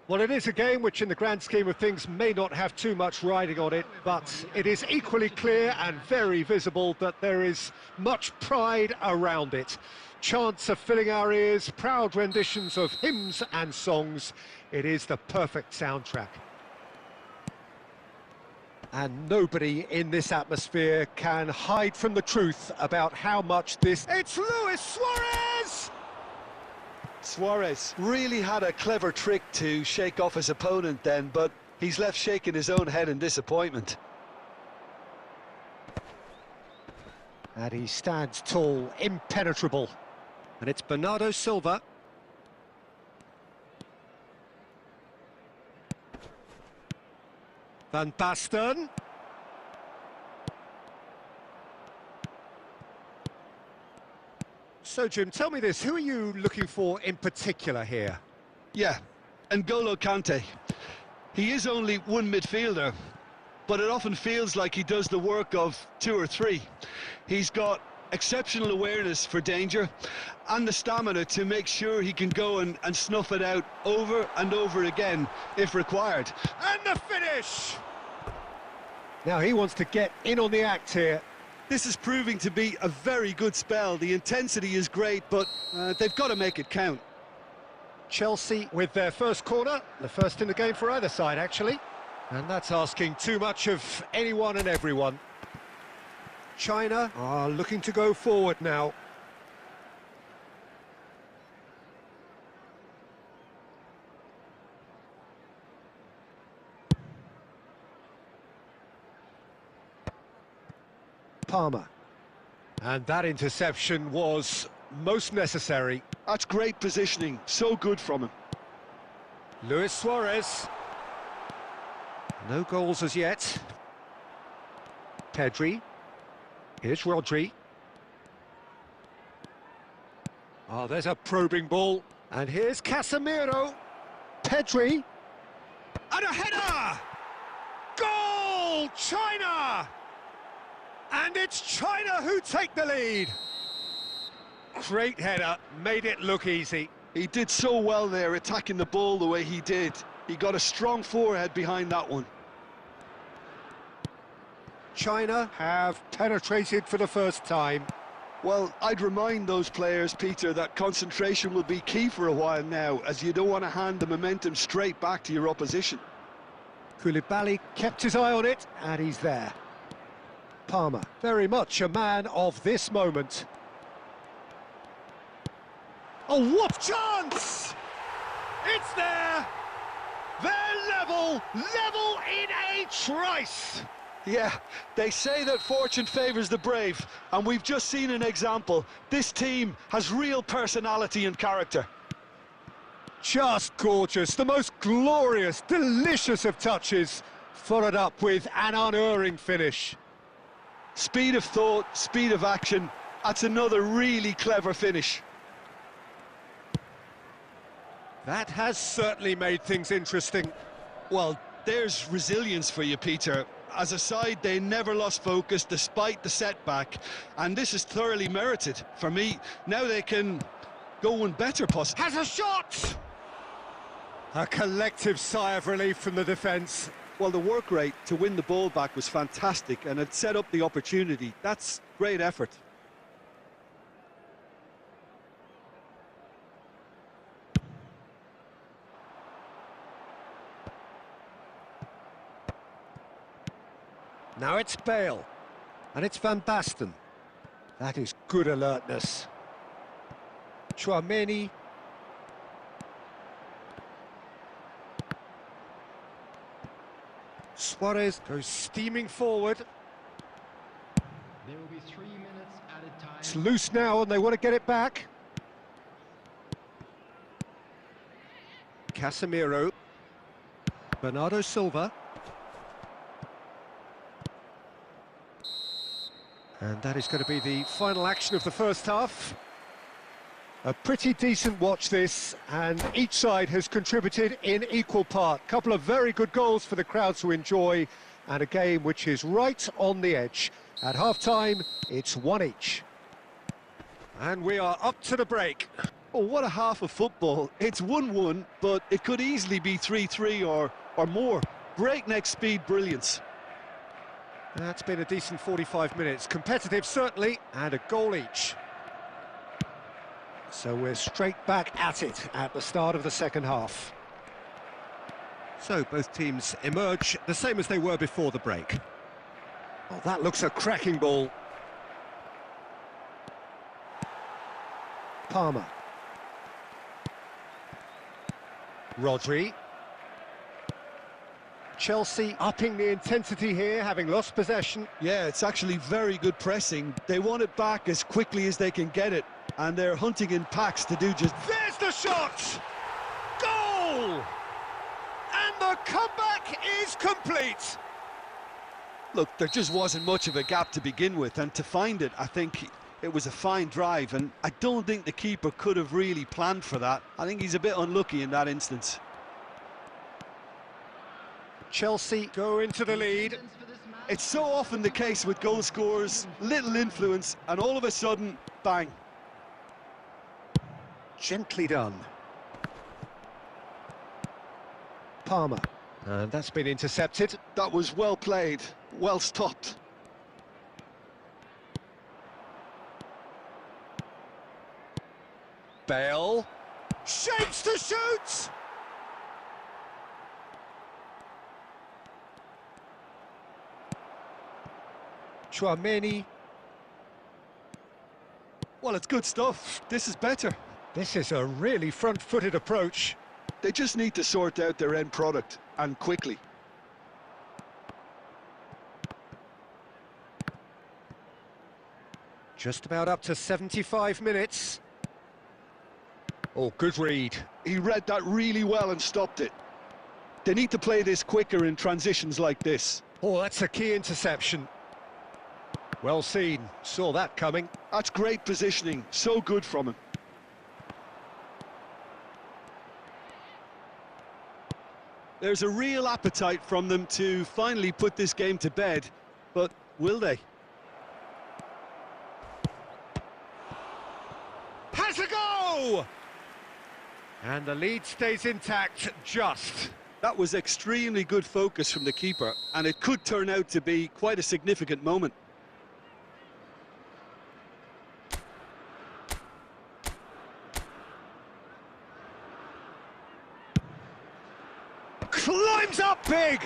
Well, it is a game which in the grand scheme of things may not have too much riding on it, but it is equally clear and very visible that there is much pride around it. Chants are filling our ears, proud renditions of hymns and songs. It is the perfect soundtrack. And nobody in this atmosphere can hide from the truth about how much this... It's Luis Suarez! Suarez really had a clever trick to shake off his opponent then, but he's left shaking his own head in disappointment. And he stands tall, impenetrable. And it's Bernardo Silva. Van Basten. So, Jim, tell me this, who are you looking for in particular here? Yeah, N'Golo Kante. He is only one midfielder, but it often feels like he does the work of two or three. He's got exceptional awareness for danger and the stamina to make sure he can go and snuff it out over and over again if required. And the finish! Now he wants to get in on the act here. This is proving to be a very good spell. The intensity is great, but they've got to make it count. Chelsea with their first corner, the first in the game for either side, actually. And that's asking too much of anyone and everyone. China are looking to go forward now. Palmer. And that interception was most necessary. That's great positioning, so good from him. Luis Suarez. No goals as yet. Pedri. Here's Rodri. Oh, there's a probing ball. And here's Casemiro. Pedri. And a header! Goal! China! And it's China who take the lead. Great header, made it look easy. He did so well there, attacking the ball the way he did. He got a strong forehead behind that one. China have penetrated for the first time. Well, I'd remind those players, Peter, that concentration will be key for a while now, as you don't want to hand the momentum straight back to your opposition. Koulibaly kept his eye on it, and he's there. Palmer, very much a man of this moment. Oh, what chance! It's there! They're level in a trice! Yeah, they say that fortune favours the brave, and we've just seen an example. This team has real personality and character. Just gorgeous, the most glorious, delicious of touches, followed up with an unerring finish. Speed of thought, speed of action, that's another really clever finish. That has certainly made things interesting. Well, there's resilience for you, Peter. As a side, they never lost focus despite the setback, and this is thoroughly merited. For me, now they can go one better possible. Has a shot! A collective sigh of relief from the defence. Well, the work rate to win the ball back was fantastic, and it set up the opportunity. That's great effort. Now it's Bale, and it's Van Basten. That is good alertness. Chouameni. Suarez goes steaming forward. There will be 3 minutes at a time. It's loose now, and they want to get it back. Casemiro. Bernardo Silva. And that is going to be the final action of the first half. A pretty decent watch this, and each side has contributed in equal part. Couple of very good goals for the crowd to enjoy, and a game which is right on the edge. At half-time, it's 1 each. And we are up to the break. Oh, what a half of football. It's 1-1, but it could easily be 3-3 or more. Breakneck speed brilliance. That's been a decent 45 minutes. Competitive, certainly, and a goal each. So we're straight back at it at the start of the second half. So both teams emerge the same as they were before the break. Oh, that looks a cracking ball. Palmer. Rodri. Chelsea upping the intensity here, having lost possession. Yeah, it's actually very good pressing. They want it back as quickly as they can get it, and they're hunting in packs to do just... There's the shot! Goal! And the comeback is complete! Look, there just wasn't much of a gap to begin with, and to find it, I think it was a fine drive, and I don't think the keeper could have really planned for that. I think he's a bit unlucky in that instance. Chelsea go into the lead. It's so often the case with goal scorers, little influence, and all of a sudden, bang. Gently done. Palmer. And that's been intercepted. That was well played, well stopped. Bale. Shapes to shoot! Chouameni. Well, it's good stuff. This is better. This is a really front-footed approach. They just need to sort out their end product, and quickly. Just about up to 75 minutes. Oh, good read. He read that really well and stopped it. They need to play this quicker in transitions like this. Oh, that's a key interception. Well seen, saw that coming. That's great positioning, so good from him. There's a real appetite from them to finally put this game to bed, but will they? Has a go! And the lead stays intact, just. That was extremely good focus from the keeper, and it could turn out to be quite a significant moment. Climbs up big!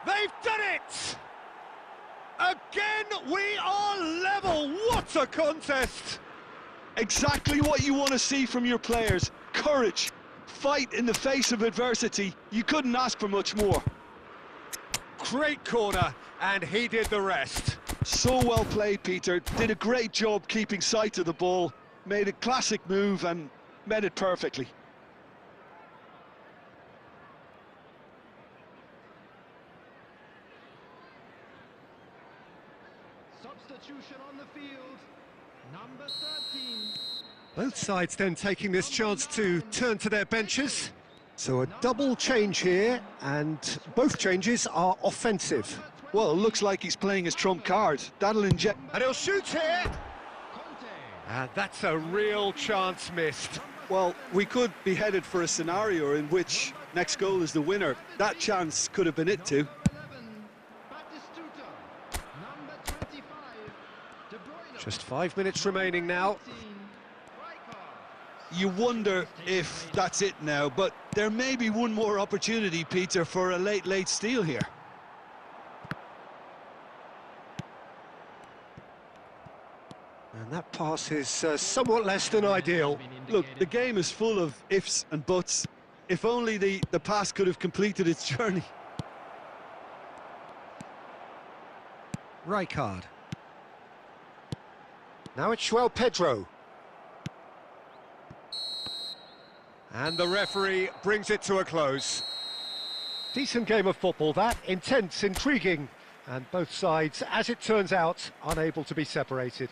They've done it! Again, we are level! What a contest! Exactly what you want to see from your players. Courage, fight in the face of adversity. You couldn't ask for much more. Great corner, and he did the rest. So well played, Peter. Did a great job keeping sight of the ball. Made a classic move and met it perfectly. Substitution on the field, number 13. Both sides then taking this chance to turn to their benches. So a double change here, and both changes are offensive. Well, it looks like he's playing his trump card. That'll inject... And he'll shoot here! And that's a real chance missed. Well, we could be headed for a scenario in which next goal is the winner. That chance could have been it too. Just 5 minutes remaining now. You wonder if that's it now, but there may be one more opportunity, Peter, for a late steal here. And that pass is somewhat less than ideal. Look, the game is full of ifs and buts. If only the pass could have completed its journey. Rijkaard. Now it's João Pedro. And the referee brings it to a close. Decent game of football, that. Intense, intriguing. And both sides, as it turns out, unable to be separated.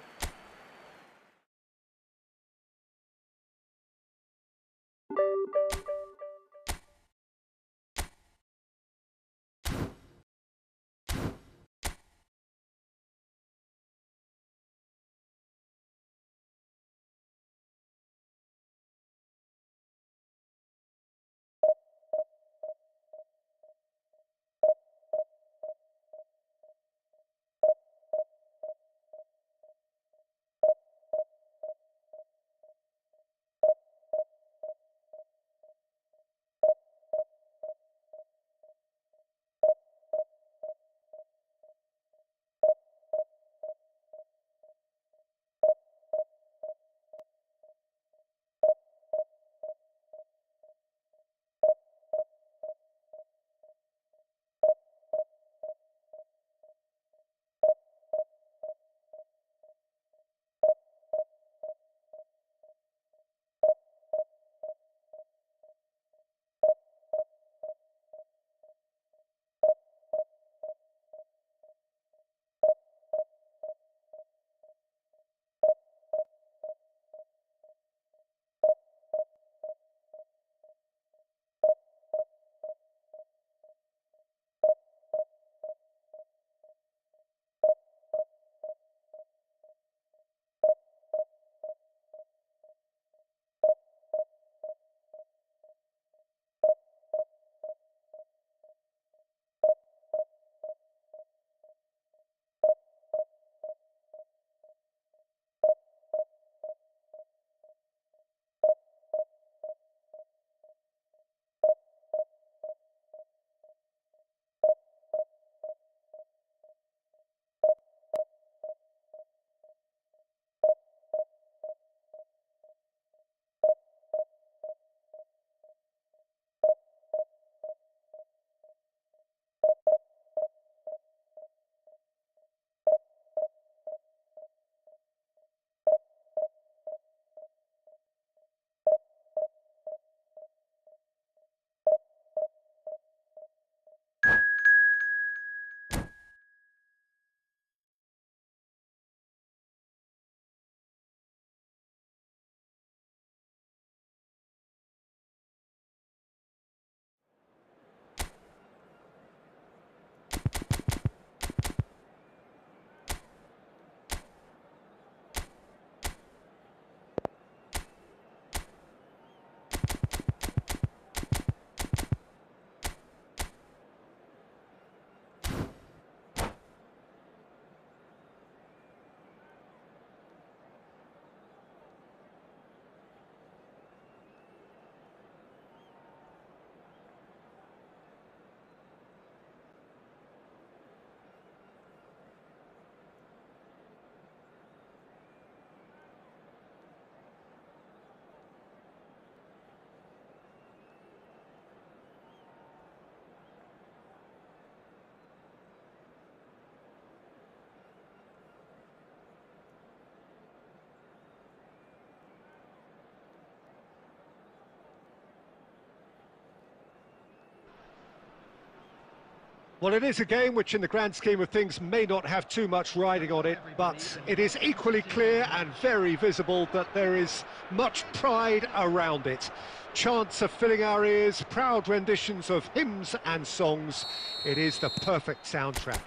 Well, it is a game which in the grand scheme of things may not have too much riding on it, but it is equally clear and very visible that there is much pride around it. Chants are filling our ears, proud renditions of hymns and songs. It is the perfect soundtrack.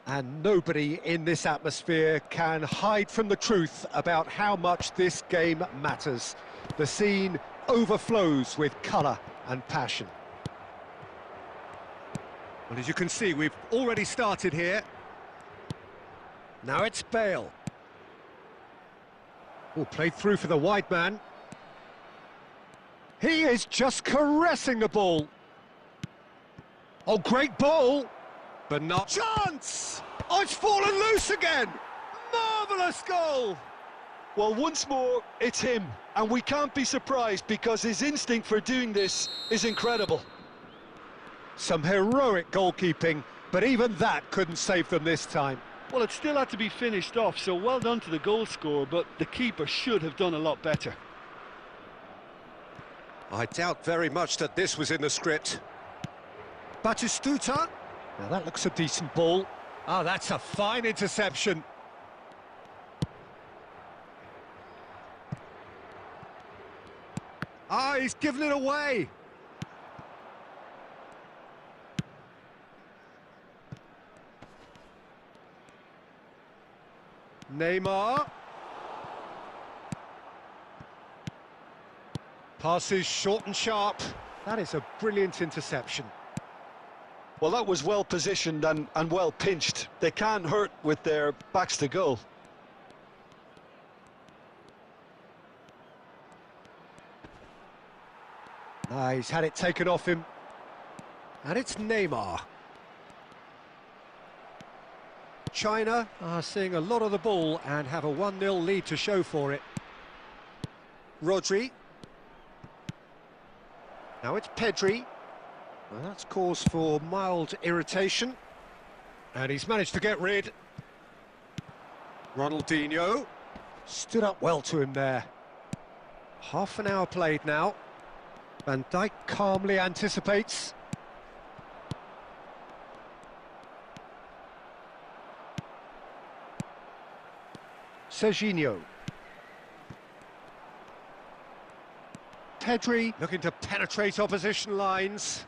And nobody in this atmosphere can hide from the truth about how much this game matters. The scene overflows with colour and passion. Well, as you can see, we've already started here. Now it's Bale. Oh, played through for the wide man. He is just caressing the ball. Oh, great ball, but not chance! Oh, it's fallen loose again! Marvellous goal! Well, once more, it's him, and we can't be surprised because his instinct for doing this is incredible. Some heroic goalkeeping, but even that couldn't save them this time. Well, it still had to be finished off, so well done to the goal scorer, but the keeper should have done a lot better. I doubt very much that this was in the script. Batistuta. Now that looks a decent ball. Oh, that's a fine interception. Ah, he's given it away. Neymar. Passes short and sharp. That is a brilliant interception. Well, that was well positioned and well pinched. They can't hurt with their backs to goal. He's had it taken off him. And it's Neymar. China are seeing a lot of the ball and have a 1-0 lead to show for it. Rodri. Now it's Pedri. Well, that's cause for mild irritation. And he's managed to get rid. Ronaldinho. Stood up well to him there. Half an hour played now. Van Dijk calmly anticipates. Serginho. Pedri looking to penetrate opposition lines.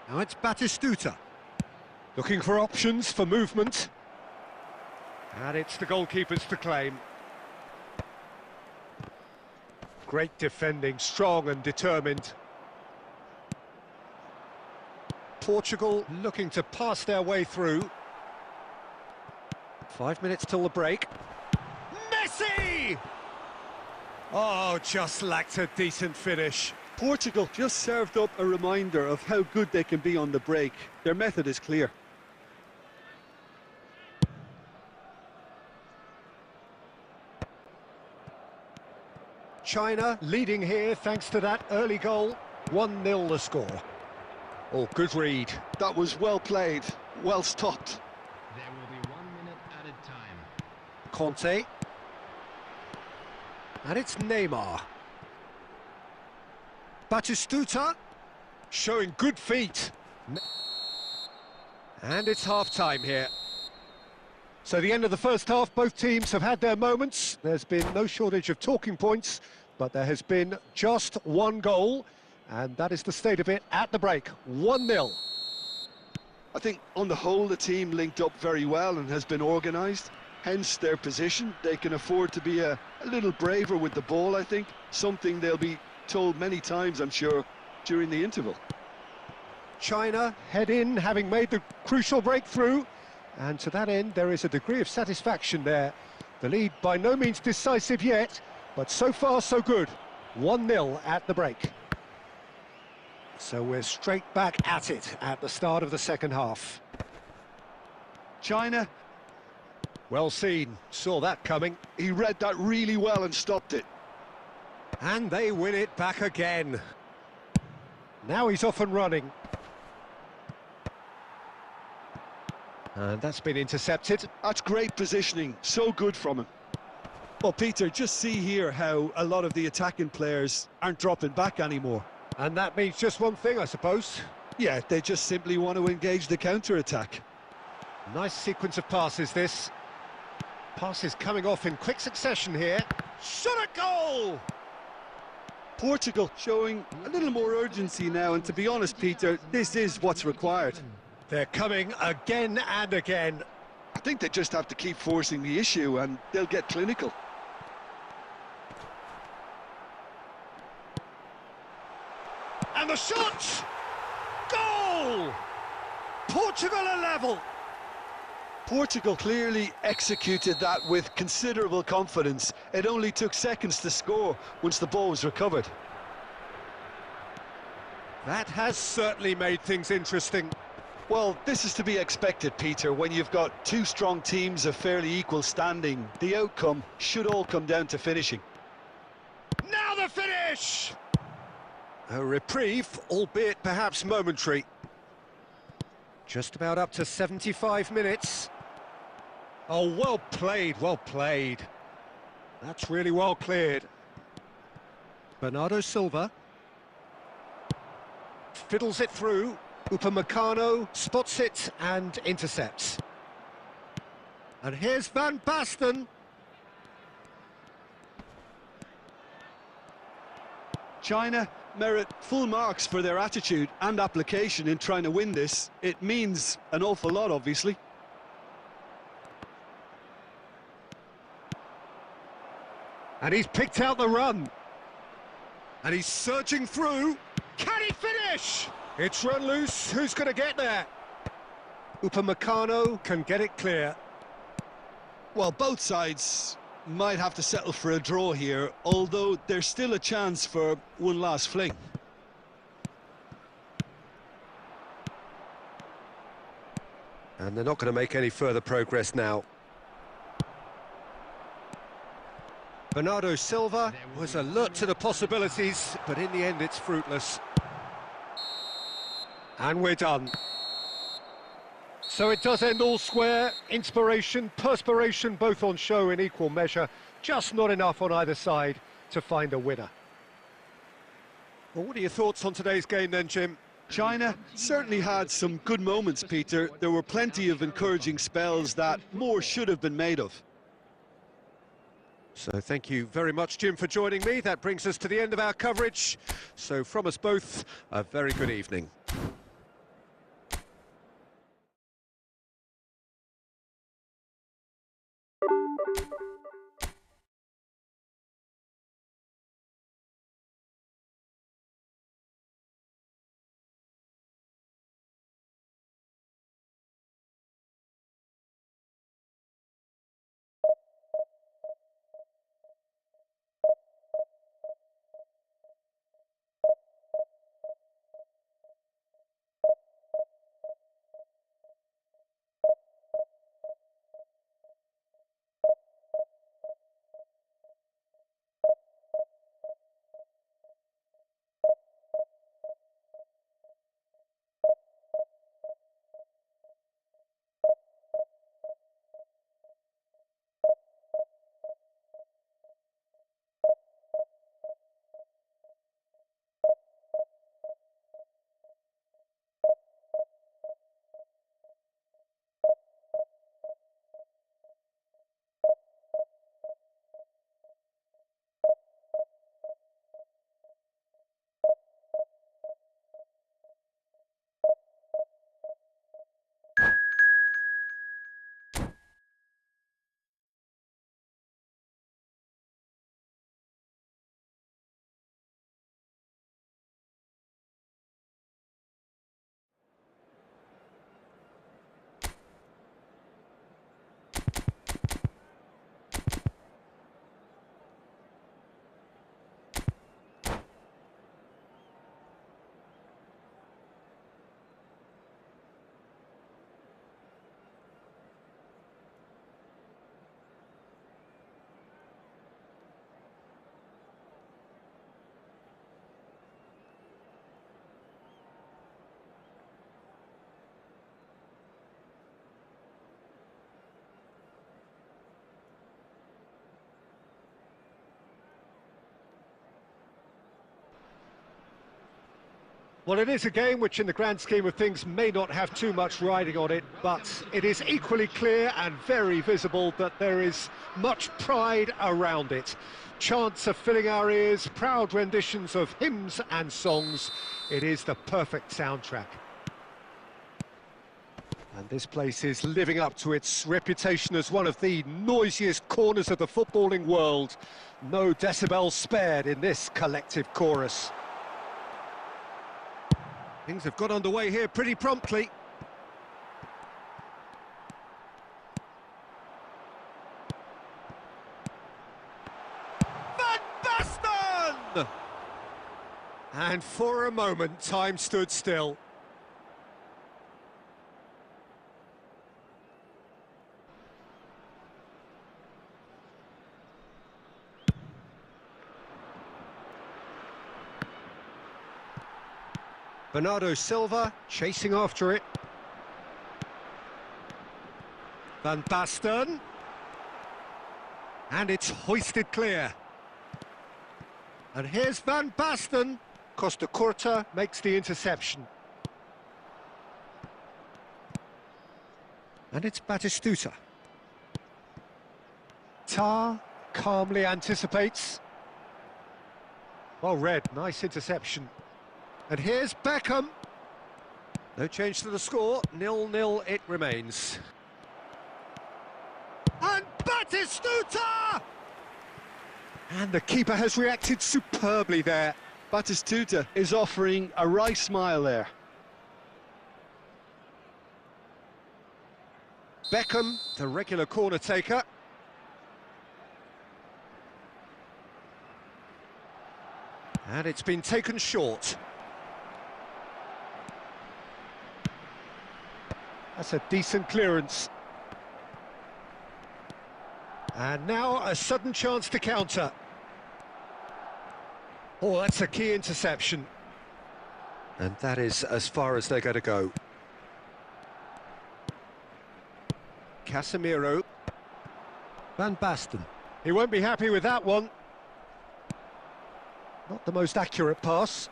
Now it's Batistuta. Looking for options for movement. And it's the goalkeepers to claim. Great defending, strong and determined. Portugal looking to pass their way through. 5 minutes till the break. Messi! Oh, just lacked a decent finish. Portugal just served up a reminder of how good they can be on the break. Their method is clear. China leading here thanks to that early goal. 1-0 the score. Oh, good read. That was well played, well stopped. There will be 1 minute added time. Conte. And it's Neymar. Batistuta. Showing good feet. And it's half-time here. So the end of the first half, both teams have had their moments. There's been no shortage of talking points, but there has been just one goal, and that is the state of it at the break. 1-0. I think on the whole the team linked up very well and has been organised, hence their position. They can afford to be a little braver with the ball, I think, something they'll be told many times, I'm sure, during the interval. China head in, having made the crucial breakthrough, and to that end there is a degree of satisfaction there. The lead by no means decisive yet, but so far so good. 1-0 at the break. So we're straight back at it at the start of the second half. China, Well seen, saw that coming. he read that really well and stopped it. And they win it back again. Now he's off and running. And that's been intercepted. That's great positioning, so good from him. Well, Peter, just see here how a lot of the attacking players aren't dropping back anymore. And that means just one thing, I suppose. Yeah, they just simply want to engage the counter-attack. Nice sequence of passes, this. Passes coming off in quick succession here. Shot at goal! Portugal showing a little more urgency now, and to be honest, Peter, this is what's required. They're coming again and again. I think they just have to keep forcing the issue and they'll get clinical. And the shot! Goal! Portugal are level! Portugal clearly executed that with considerable confidence. It only took seconds to score once the ball was recovered. That has certainly made things interesting. Well, this is to be expected, Peter. When you've got two strong teams of fairly equal standing, the outcome should all come down to finishing. Now the finish! A reprieve, albeit perhaps momentary. Just about up to 75 minutes. Oh, well played, well played. That's really well cleared. Bernardo Silva. Fiddles it through. Upamecano spots it and intercepts. And here's Van Basten. China merit full marks for their attitude and application in trying to win this. It means an awful lot, obviously. And he's picked out the run. And he's surging through. Can he finish? It's run loose. Who's going to get there? Upamecano can get it clear. Well, both sides might have to settle for a draw here, although there's still a chance for one last fling. And they're not going to make any further progress now. Bernardo Silva was alert to the possibilities, but in the end it's fruitless. And we're done. So it does end all square. Inspiration, perspiration, both on show in equal measure. Just not enough on either side to find a winner. Well, what are your thoughts on today's game then, Jim? China certainly had some good moments, Peter. There were plenty of encouraging spells that more should have been made of. So thank you very much, Jim, for joining me. That brings us to the end of our coverage. So from us both, a very good evening. Well, it is a game which in the grand scheme of things may not have too much riding on it, but it is equally clear and very visible that there is much pride around it. Chants are filling our ears, proud renditions of hymns and songs. It is the perfect soundtrack. And this place is living up to its reputation as one of the noisiest corners of the footballing world. No decibels spared in this collective chorus. Things have got underway here pretty promptly. Van Basten! And for a moment, time stood still. Bernardo Silva chasing after it. Van Basten. And it's hoisted clear. And here's Van Basten. Costa Curta makes the interception. And it's Batistuta. Tar calmly anticipates. Well read, nice interception. And here's Beckham. No change to the score, 0-0 it remains. And Batistuta! And the keeper has reacted superbly there. Batistuta is offering a wry smile there. Beckham, the regular corner taker. And it's been taken short. That's a decent clearance. And now a sudden chance to counter. Oh, that's a key interception. And that is as far as they're going to go. Casemiro. Van Basten. He won't be happy with that one. Not the most accurate pass.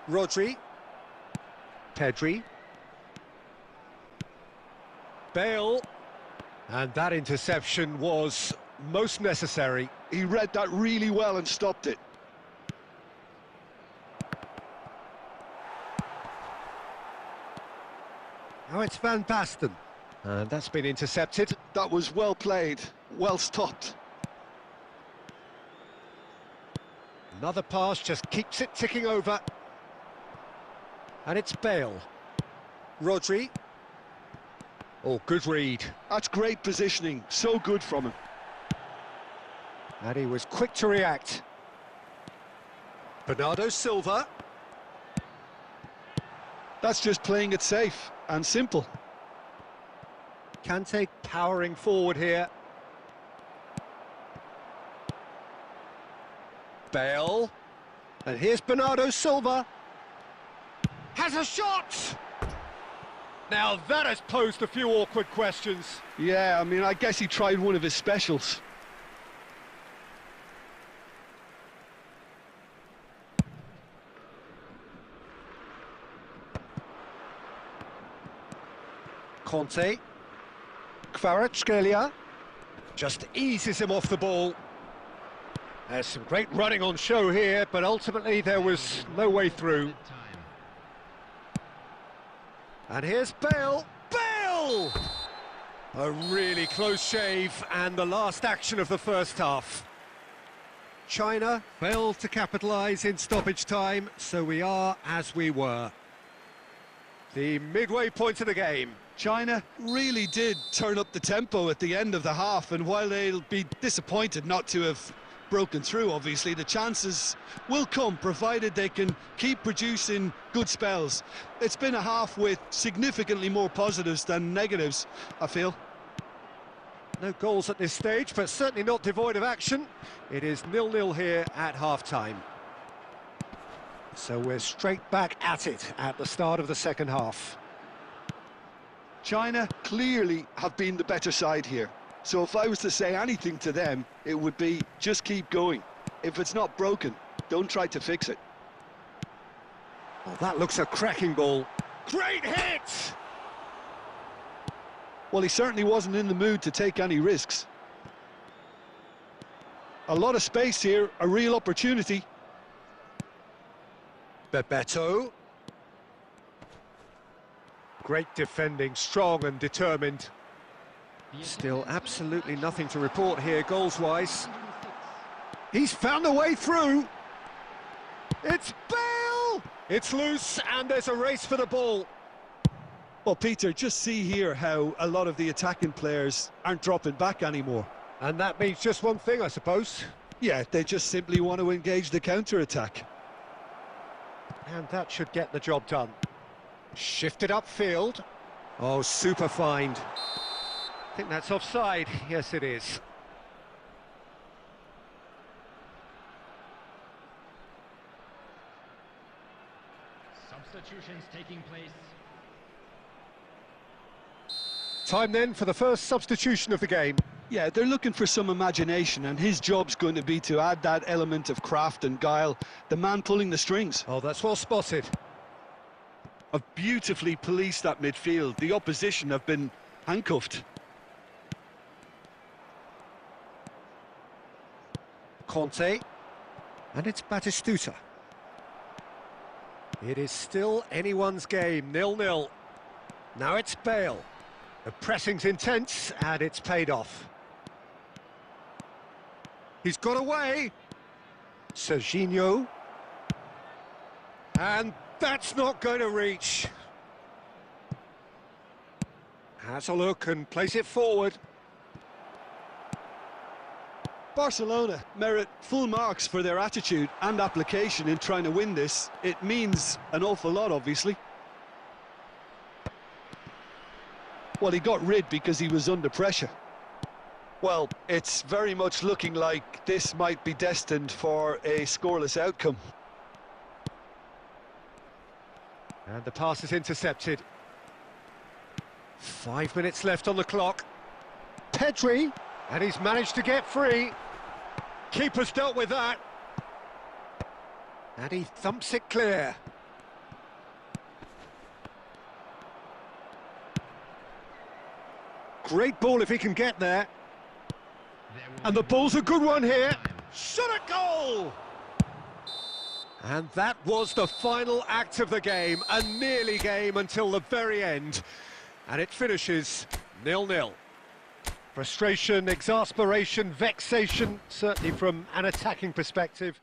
Rodri. Pedri. Bale. And that interception was most necessary. He read that really well and stopped it. Now it's Van Basten. And that's been intercepted. That was well played, well stopped. Another pass just keeps it ticking over. And it's Bale. Rodri. Oh, good read. That's great positioning, so good from him. And he was quick to react. Bernardo Silva. That's just playing it safe and simple. Kante powering forward here. Bale. And here's Bernardo Silva. Has a shot! Now that has posed a few awkward questions. Yeah, I mean, I guess he tried one of his specials. Conte. Kvaratskhelia just eases him off the ball. There's some great running on show here, but ultimately there was no way through. And here's Bale. Bale! A really close shave, and the last action of the first half. China failed to capitalise in stoppage time, so we are as we were. The midway point of the game. China really did turn up the tempo at the end of the half, and while they'll be disappointed not to have broken through, obviously, the chances will come, provided they can keep producing good spells. It's been a half with significantly more positives than negatives, I feel. No goals at this stage, but certainly not devoid of action. It is 0-0 here at half-time. So we're straight back at it at the start of the second half. China clearly have been the better side here. So if I was to say anything to them, it would be just keep going. If it's not broken, don't try to fix it. Oh, that looks a cracking ball. Great hit! Well, he certainly wasn't in the mood to take any risks. A lot of space here, a real opportunity. Bebeto. Great defending, strong and determined. Still absolutely nothing to report here, goals-wise. He's found a way through. It's Bale! It's loose, and there's a race for the ball. Well, Peter, just see here how a lot of the attacking players aren't dropping back anymore. And that means just one thing, I suppose. Yeah, they just simply want to engage the counter-attack. And that should get the job done. Shifted upfield. Oh, super find. I think that's offside. Yes, it is. Substitutions taking place. Time then for the first substitution of the game. Yeah, they're looking for some imagination, and his job's going to be to add that element of craft and guile, the man pulling the strings. Oh, that's well spotted. Have beautifully policed that midfield. The opposition have been handcuffed. Conte. And it's Batistuta. It is still anyone's game, 0-0. Now it's Bale. The pressing's intense, and it's paid off. He's got away. Serginho. And that's not going to reach. Has a look and plays it forward. Barcelona merit full marks for their attitude and application in trying to win this. It means an awful lot, obviously. Well, he got rid because he was under pressure. Well, it's very much looking like this might be destined for a scoreless outcome. And the pass is intercepted. 5 minutes left on the clock. Pedri, and he's managed to get free. Keeper's dealt with that. And he thumps it clear. Great ball if he can get there. And the ball's a good one here. Shot a goal! And that was the final act of the game, a nearly game until the very end. And it finishes 0-0. Frustration, exasperation, vexation, certainly from an attacking perspective.